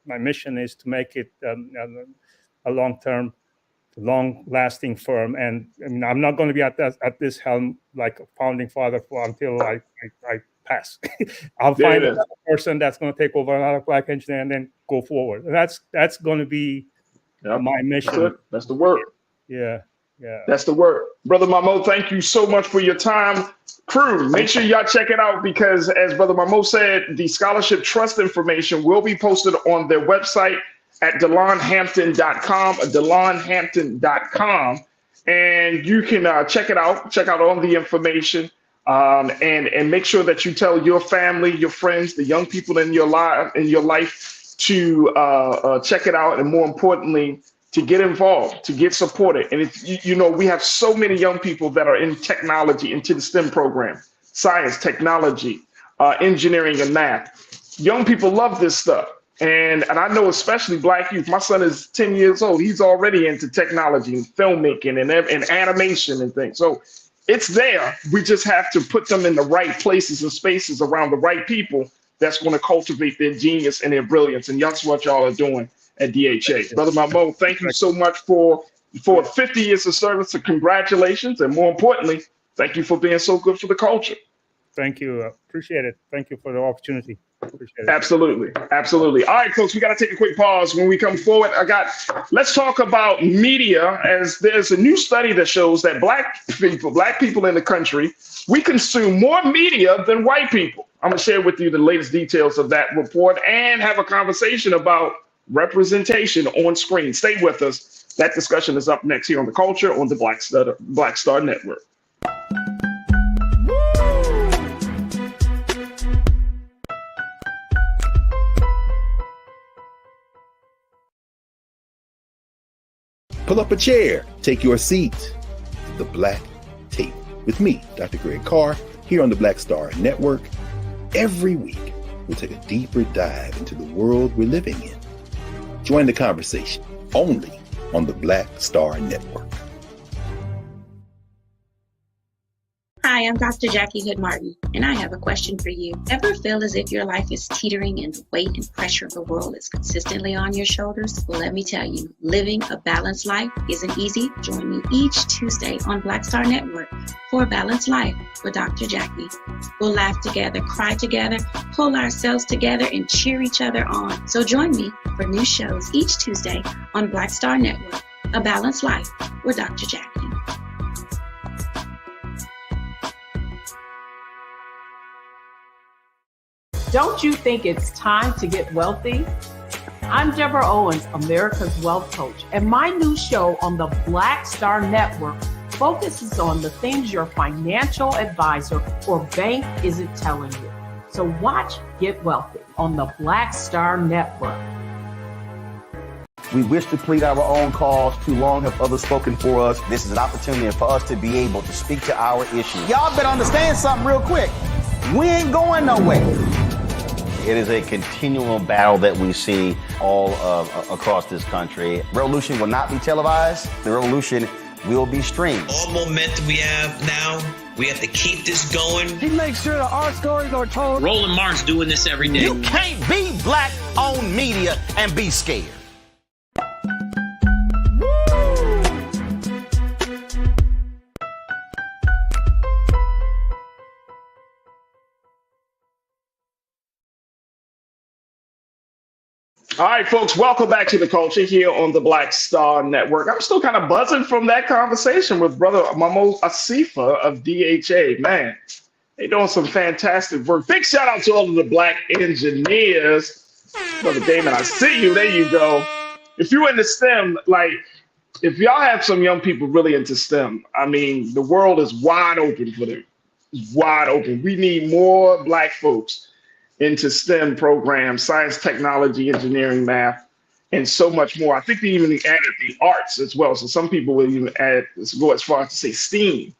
mission is to make it a long-term, long-lasting firm. And I mean, I'm not going to be at this helm like a founding father until I pass. I'll find another person that's going to take over, another Black engineer, and then go forward. And that's going to be my mission. That's the work. Yeah. That's the work. Brother Mamo, thank you so much for your time. Crew, make sure y'all check it out, because as Brother Mamo said, the scholarship trust information will be posted on their website at DelonHampton.com, and you can check it out, check out all the information, and make sure that you tell your family, your friends, the young people in your life to check it out, and more importantly, to get involved, to get supported. And we have so many young people that are in technology, into the STEM program, science, technology, engineering, and math. Young people love this stuff. And I know especially Black youth. My son is 10 years old. He's already into technology and filmmaking and animation and things. So it's there. We just have to put them in the right places and spaces around the right people that's going to cultivate their genius and their brilliance. And that's what y'all are doing at DHA. Brother Mamo, thank you so much for 50 years of service. So congratulations. And more importantly, thank you for being so good for the culture. Thank you. Appreciate it. Thank you for the opportunity. Appreciate it. Absolutely. Absolutely. All right, folks, we got to take a quick pause. When we come forward, let's talk about media, as there's a new study that shows that Black people in the country, we consume more media than white people. I'm going to share with you the latest details of that report and have a conversation about representation on screen. Stay with us. That discussion is up next here on The Culture on the Black Star Network. Pull up a chair, take your seat. The Black Tape with me, Dr. Greg Carr, here on the Black Star Network. Every week, we'll take a deeper dive into the world we're living in. Join the conversation only on the Black Star Network. Hi, I'm Dr. Jackie Hood Martin, and I have a question for you. Ever feel as if your life is teetering and the weight and pressure of the world is consistently on your shoulders? Well, let me tell you, living a balanced life isn't easy. Join me each Tuesday on Black Star Network for A Balanced Life with Dr. Jackie. We'll laugh together, cry together, pull ourselves together, and cheer each other on. So join me for new shows each Tuesday on Black Star Network, A Balanced Life with Dr. Jackie. Don't you think it's time to get wealthy? I'm Deborah Owens, America's Wealth Coach, and my new show on the Black Star Network focuses on the things your financial advisor or bank isn't telling you. So watch Get Wealthy on the Black Star Network. We wish to plead our own cause. Too long have others spoken for us. This is an opportunity for us to be able to speak to our issues. Y'all better understand something real quick. We ain't going nowhere. It is a continual battle that we see all across this country. Revolution will not be televised. The revolution will be streamed. All momentum we have now, we have to keep this going. He makes sure that our stories are told. Roland Martin's doing this every day. You can't be black-owned media and be scared. All right, folks, welcome back to The Culture here on the Black Star Network. I'm still kind of buzzing from that conversation with Brother Mamo Asifa of DHA. Man, they're doing some fantastic work. Big shout out to all of the black engineers. Brother Damon, I see you. There you go. If you're into STEM, like, if y'all have some young people really into STEM, I mean, the world is wide open for them. It's wide open. We need more black folks into STEM programs, science, technology, engineering, math, and so much more. I think they even added the arts as well. So some people will even go as far as to say STEAM,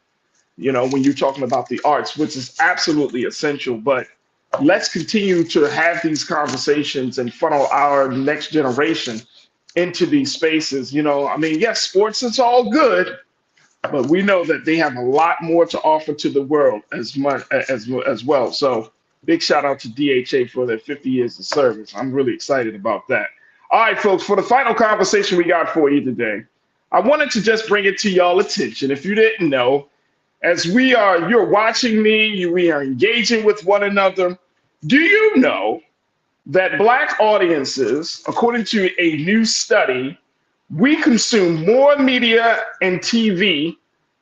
you know, when you're talking about the arts, which is absolutely essential. But let's continue to have these conversations and funnel our next generation into these spaces. You know, I mean, yes, sports is all good, but we know that they have a lot more to offer to the world as well. So big shout out to DHA for their 50 years of service. I'm really excited about that. All right, folks, for the final conversation we got for you today, I wanted to just bring it to y'all attention. If you didn't know, as you're watching me, we are engaging with one another. Do you know that black audiences, according to a new study, we consume more media and TV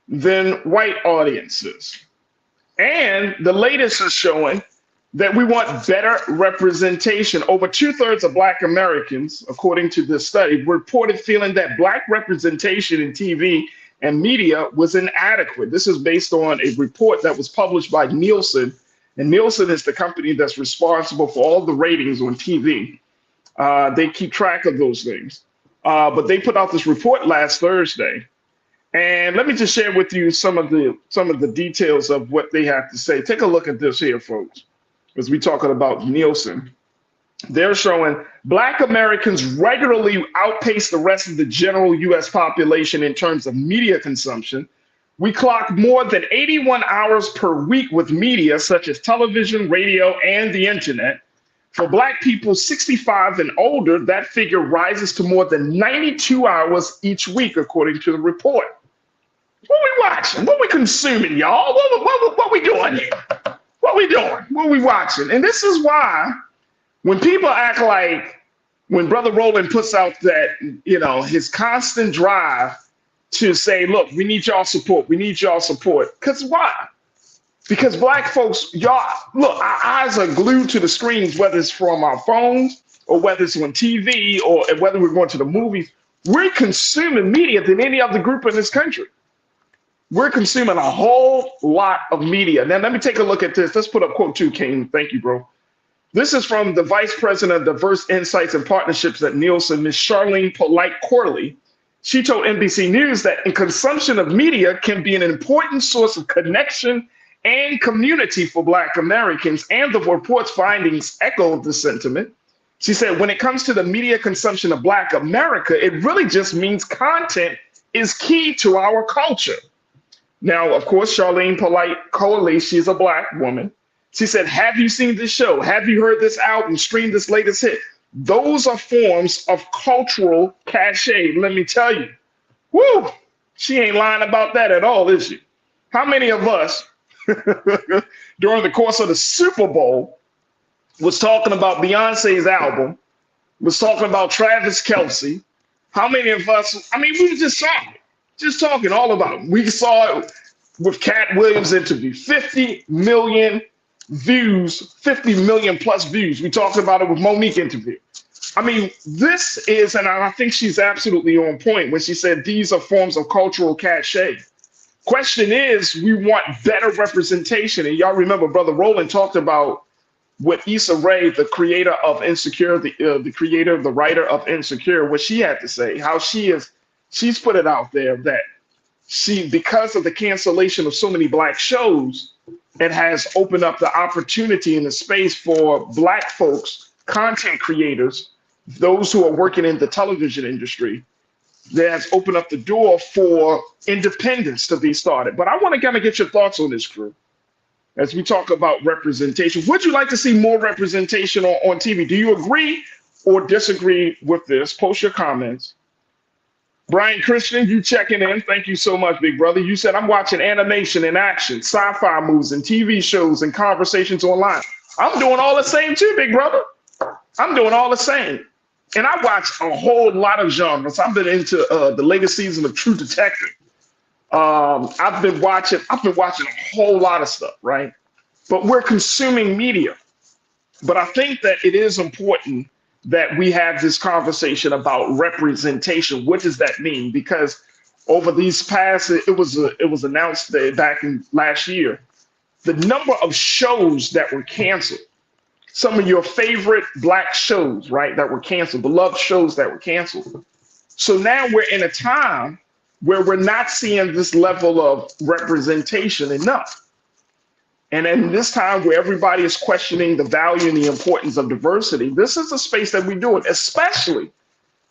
than white audiences? And the latest is showing that we want better representation. Over 2/3 of black Americans, according to this study, reported feeling that black representation in TV and media was inadequate. This is based on a report that was published by Nielsen. And Nielsen is the company that's responsible for all the ratings on TV. They keep track of those things. But they put out this report last Thursday. And let me just share with you some of the details of what they have to say. Take a look at this here, folks. As we talking about Nielsen, they're showing black Americans regularly outpace the rest of the general U.S. population in terms of media consumption. We clock more than 81 hours per week with media such as television, radio, and the internet. For black people 65 and older, that figure rises to more than 92 hours each week, according to the report. What we watching? What we consuming, y'all? What we doing here? What we doing? What we watching? And this is why when people act like, when Brother Roland puts out that, you know, his constant drive to say, look, we need y'all support. We need y'all support. Because why? Because black folks, y'all, look, our eyes are glued to the screens, whether it's from our phones or whether it's on TV or whether we're going to the movies. We're consuming media than any other group in this country. We're consuming a whole lot of media. Now, let me take a look at this. Let's put up quote 2, King. Thank you, bro. This is from the Vice President of Diverse Insights and Partnerships at Nielsen, Ms. Charlene Polite-Corley. She told NBC News that consumption of media can be an important source of connection and community for black Americans, and the report's findings echoed the sentiment. She said, when it comes to the media consumption of black America, it really just means content is key to our culture. Now, of course, Charlene Polite-Corley, she's a black woman. She said, have you seen this show? Have you heard this album? Streamed this latest hit? Those are forms of cultural cachet. Let me tell you, whoo, she ain't lying about that at all, is she? How many of us during the course of the Super Bowl was talking about Beyonce's album, was talking about Travis Kelce? How many of us, I mean, we were just talking all about it. We saw it with Cat Williams' interview, 50 million views, 50 million plus views. We talked about it with Monique interview. I mean, this is, and I think she's absolutely on point when she said these are forms of cultural cachet. Question is, we want better representation. And y'all remember Brother Roland talked about what Issa Rae, the creator of Insecure, the writer of Insecure, what she had to say, how she's put it out there that because of the cancellation of so many Black shows, it has opened up the opportunity and the space for Black folks, content creators, those who are working in the television industry, that has opened up the door for independence to be started. But I want to kind of get your thoughts on this, crew, as we talk about representation. Would you like to see more representation on TV? Do you agree or disagree with this? Post your comments. Brian Christian, you checking in. Thank you so much, big brother. You said, I'm watching animation and action, sci-fi movies and TV shows and conversations online. I'm doing all the same too, big brother. I'm doing all the same. And I watch a whole lot of genres. I've been into the legacies of True Detective. I've been watching a whole lot of stuff, right? But we're consuming media. But I think that it is important that we have this conversation about representation. What does that mean? Because over these past, it was announced that back in last year, the number of shows that were canceled, some of your favorite Black shows, right, that were canceled, beloved shows that were canceled. So now we're in a time where we're not seeing this level of representation enough. And in this time where everybody is questioning the value and the importance of diversity, this is a space that we do it, especially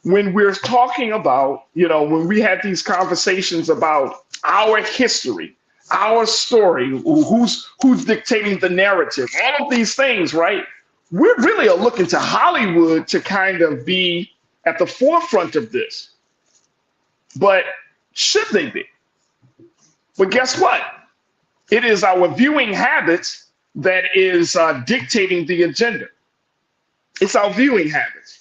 when we're talking about, when we have these conversations about our history, our story, who's dictating the narrative, all of these things, right? We really are looking to Hollywood to kind of be at the forefront of this. But should they be? But guess what? It is our viewing habits that is dictating the agenda. It's our viewing habits.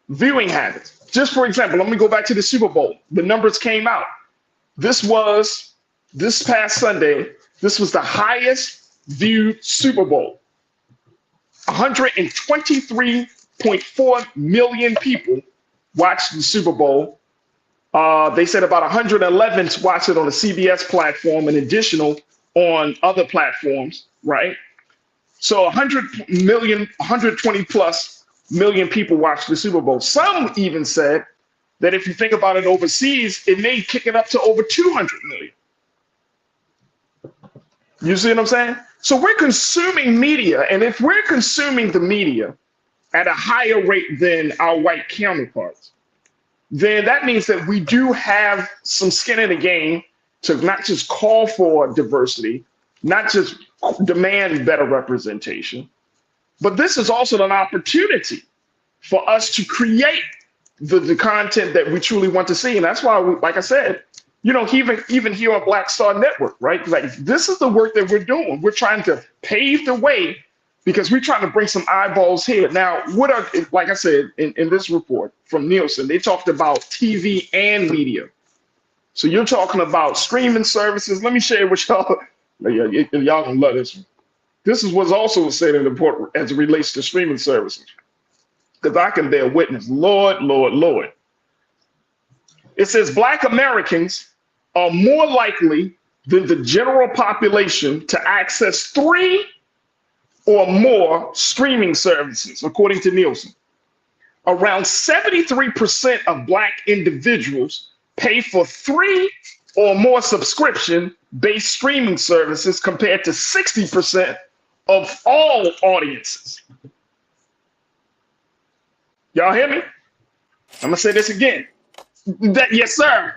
Viewing habits. Just for example, let me go back to the Super Bowl. The numbers came out. This past Sunday, this was the highest viewed Super Bowl. 123.4 million people watched the Super Bowl. They said about 111 watched it on the CBS platform, an additional on other platforms, right? So 120 plus million people watched the Super Bowl. Some even said that if you think about it overseas, it may kick it up to over 200 million. You see what I'm saying? So we're consuming media, and if we're consuming the media at a higher rate than our white counterparts, then that means that we do have some skin in the game to not just call for diversity, not just demand better representation, but this is also an opportunity for us to create the content that we truly want to see. And that's why, like I said, even here on Black Star Network, right? Like, this is the work that we're doing. We're trying to pave the way because we're trying to bring some eyeballs here. Now, like I said, in this report from Nielsen, they talked about TV and media. So you're talking about streaming services. Let me share with y'all. Y'all gonna love this one. This is what's also said in the report as it relates to streaming services. Because I can bear witness. Lord, Lord, Lord. It says Black Americans are more likely than the general population to access 3 or more streaming services, according to Nielsen. Around 73% of Black individuals pay for 3 or more subscription-based streaming services compared to 60% of all audiences. Y'all hear me? I'm gonna say this again. Yes, sir.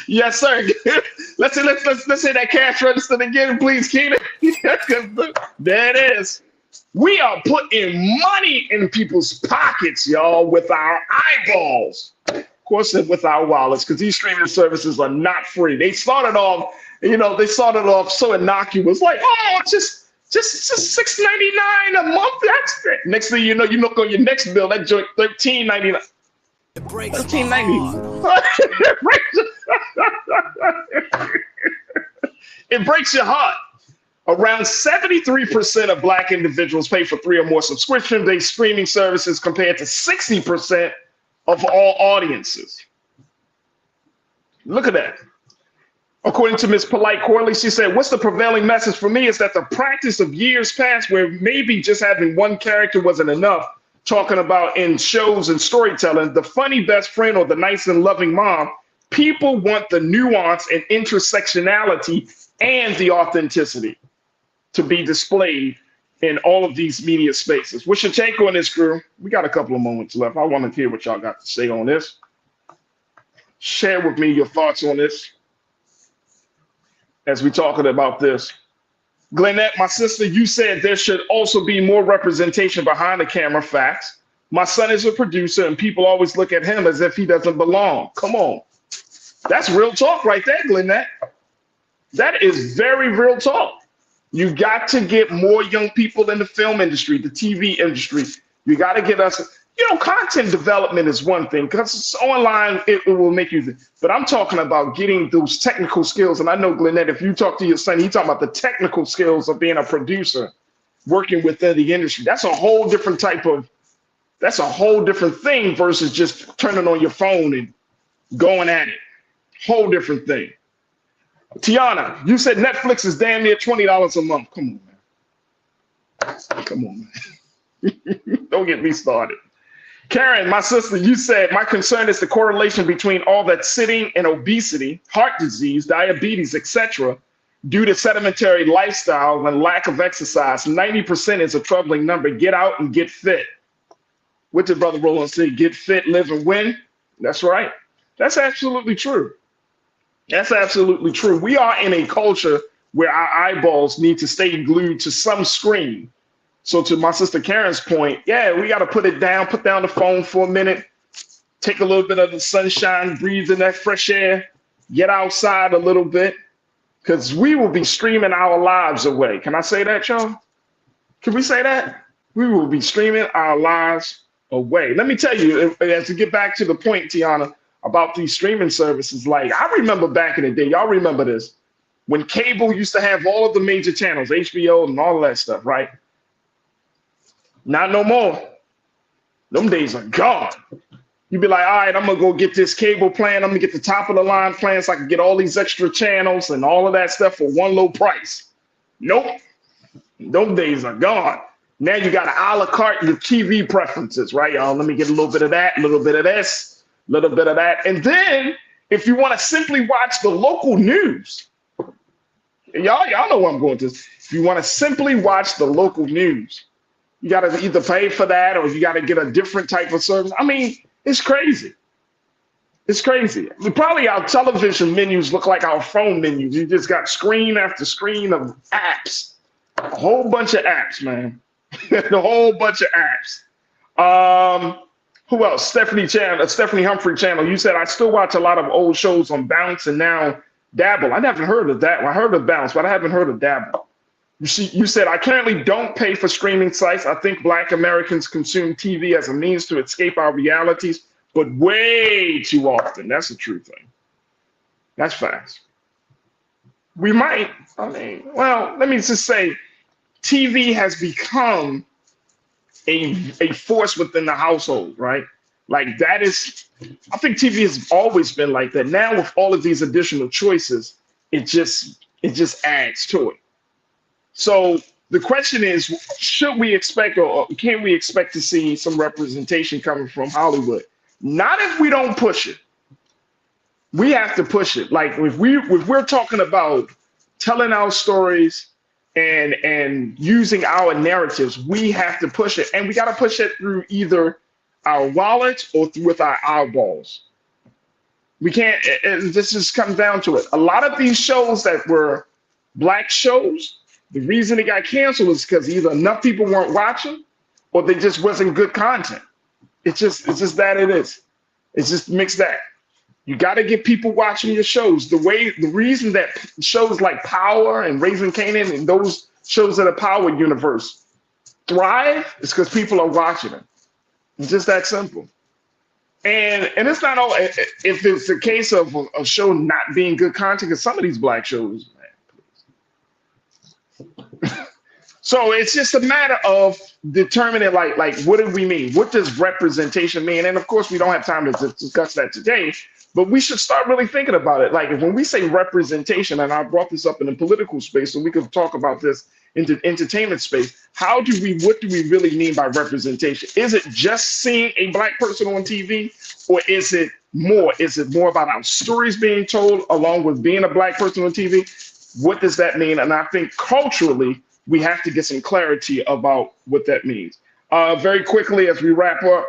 Yes, sir. Let's say that cash register again, please, Keenan. There it is. We are putting money in people's pockets, y'all, with our eyeballs. Of course, with our wallets, because these streaming services are not free. They started off, so innocuous, like, oh, just $6.99 a month. That's it. Next thing you know, you look on your next bill, that joint $13.99. $13.99. It breaks your heart. Around 73% of Black individuals pay for 3 or more subscription-based streaming services compared to 60% of all audiences. Look at that. According to Ms. Polite Corley, she said, what's the prevailing message for me is that the practice of years past where maybe just having one character wasn't enough, talking about in shows and storytelling, the funny best friend or the nice and loving mom, people want the nuance and intersectionality and the authenticity to be displayed in all of these media spaces. What's your take on this, crew? We got a couple of moments left. I want to hear what y'all got to say on this. Share with me your thoughts on this as we're talking about this. Glenette, my sister, you said there should also be more representation behind the camera. Facts. My son is a producer and people always look at him as if he doesn't belong. Come on. That's real talk right there, Glenette. That is very real talk. You got to get more young people in the film industry, the TV industry. You got to get us, content development is one thing because it's online, it will make you, but I'm talking about getting those technical skills. And I know, Glenette, if you talk to your son, he's talking about the technical skills of being a producer, working within the industry. That's a whole different that's a whole different thing versus just turning on your phone and going at it. Whole different thing. Tiana, you said Netflix is damn near $20 a month. Come on, man. Come on, man. Don't get me started. Karen, my sister, you said my concern is the correlation between all that sitting and obesity, heart disease, diabetes, etc., due to sedentary lifestyle and lack of exercise. 90% is a troubling number. Get out and get fit. What did Brother Roland say? Get fit, live, and win. That's right. That's absolutely true. That's absolutely true. We are in a culture where our eyeballs need to stay glued to some screen. So to my sister Karen's point, yeah, we got to put it down, put down the phone for a minute, take a little bit of the sunshine, breathe in that fresh air, get outside a little bit, because we will be streaming our lives away. Can I say that, y'all? Can we say that? We will be streaming our lives away. Let me tell you, as to get back to the point, Tiana, about these streaming services, like I remember back in the day, y'all remember this, when cable used to have all of the major channels, HBO and all of that stuff, right? Not no more. Them days are gone. You'd be like, all right, I'm gonna go get this cable plan. I'm gonna get the top of the line plan so I can get all these extra channels and all of that stuff for one low price. Nope. Those days are gone. Now you got to a la carte your TV preferences, right, y'all? Let me get a little bit of that, a little bit of this, a little bit of that. And then if you want to simply watch the local news, y'all know where I'm going to. If you want to simply watch the local news, you got to either pay for that or you got to get a different type of service. I mean, it's crazy. It's crazy. Probably our television menus look like our phone menus. You just got screen after screen of apps. A whole bunch of apps, man. The whole bunch of apps. Who else? Stephanie Humphrey channel. You said I still watch a lot of old shows on Bounce and now Dabble. I never heard of that. I heard of Bounce, but I haven't heard of Dabble. You said I currently don't pay for streaming sites. I think Black Americans consume TV as a means to escape our realities, but way too often. That's a true thing. That's facts. We might, let me just say, TV has become a force within the household, right? Like that is, I think TV has always been like that. Now with all of these additional choices, it just adds to it. So the question is, should we expect or can we expect to see some representation coming from Hollywood? Not if we don't push it. We have to push it. Like if we're talking about telling our stories and using our narratives, we have to push it. And we got to push it through either our wallets or with our eyeballs. We can't, this just comes down to it. A lot of these shows that were Black shows, the reason it got canceled is because either enough people weren't watching or they just wasn't good content. It's just that it is. It's just mixed that. You got to get people watching your shows. The reason that shows like Power and Raising Kanan and those shows that are Power universe thrive is because people are watching them. It's just that simple. And it's not all, if it's a case of a show not being good content, because some of these Black shows, man, so it's just a matter of determining like what do we mean? What does representation mean? And of course, we don't have time to discuss that today, But we should start really thinking about it. Like when we say representation, and I brought this up in the political space, so we could talk about this in the entertainment space. What do we really mean by representation? Is it just seeing a Black person on TV, or is it more? Is it more about our stories being told along with being a Black person on TV? What does that mean? And I think culturally, we have to get some clarity about what that means. Very quickly, as we wrap up,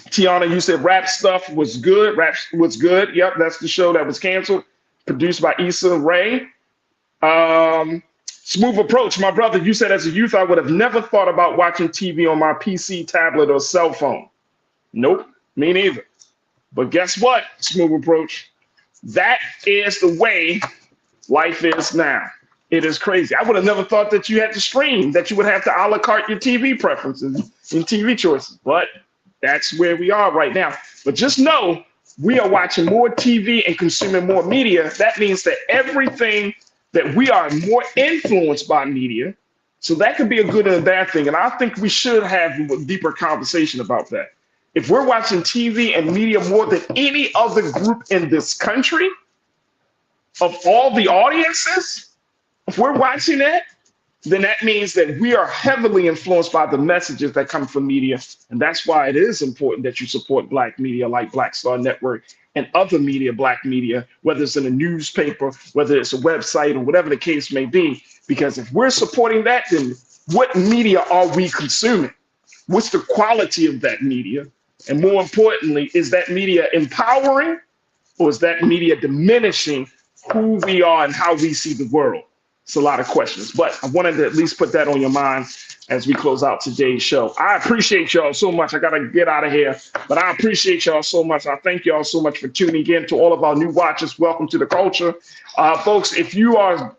Tiana, you said Rap Stuff was good. Rap was good. Yep, that's the show that was canceled, produced by Issa Rae. Smooth Approach, my brother, you said as a youth, I would have never thought about watching TV on my PC, tablet, or cell phone. Nope, me neither. But guess what, Smooth Approach? That is the way life is now. It is crazy. I would have never thought that you had to stream, that you would have to a la carte your TV preferences and TV choices. But that's where we are right now. But just know we are watching more TV and consuming more media. That means that everything that we are more influenced by media. So that could be a good and a bad thing. And I think we should have a deeper conversation about that. If we're watching TV and media more than any other group in this country, of all the audiences, if we're watching that, then that means that we are heavily influenced by the messages that come from media. And that's why it is important that you support Black media like Black Star Network and other media, Black media, whether it's in a newspaper, whether it's a website, or whatever the case may be. Because if we're supporting that, then what media are we consuming? What's the quality of that media? And more importantly, is that media empowering, or is that media diminishing who we are and how we see the world? It's a lot of questions, but I wanted to at least put that on your mind as we close out today's show. I appreciate y'all so much. I got to get out of here, but I appreciate y'all so much. I thank y'all so much for tuning in. To all of our new watchers, welcome to the culture. Folks, if you are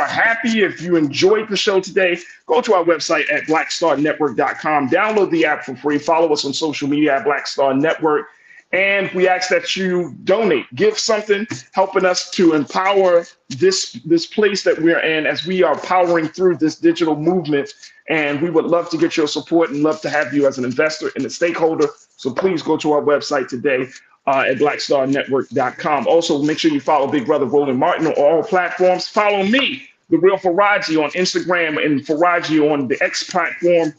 happy, if you enjoyed the show today, go to our website at blackstarnetwork.com. Download the app for free. Follow us on social media at Black Star Network. And we ask that you donate, give something, helping us to empower this place that we're in as we are powering through this digital movement. And we would love to get your support and love to have you as an investor and a stakeholder. So please go to our website today at blackstarnetwork.com. Also, make sure you follow Big Brother Roland Martin on all platforms. Follow me, The Real Farajii, on Instagram, and Farajii on the X platform.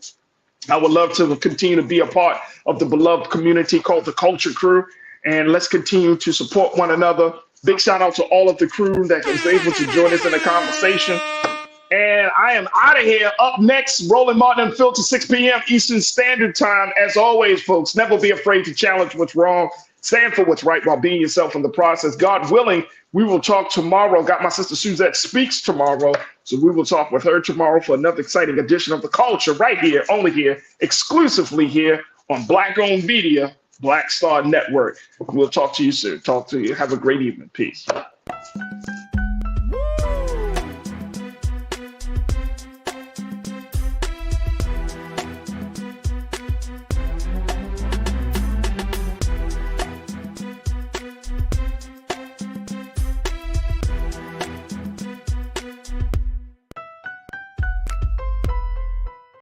I would love to continue to be a part of the beloved community called the Culture Crew. And let's continue to support one another. Big shout out to all of the crew that was able to join us in the conversation. And I am out of here. Up next, Roland Martin and Phil to 6 p.m. Eastern Standard Time. As always, folks, never be afraid to challenge what's wrong. Stand for what's right while being yourself in the process. God willing, we will talk tomorrow. Got my sister Suzette Speaks tomorrow. So we will talk with her tomorrow for another exciting edition of The Culture right here, only here, exclusively here on Black-owned media, Black Star Network. We'll talk to you soon. Talk to you. Have a great evening. Peace.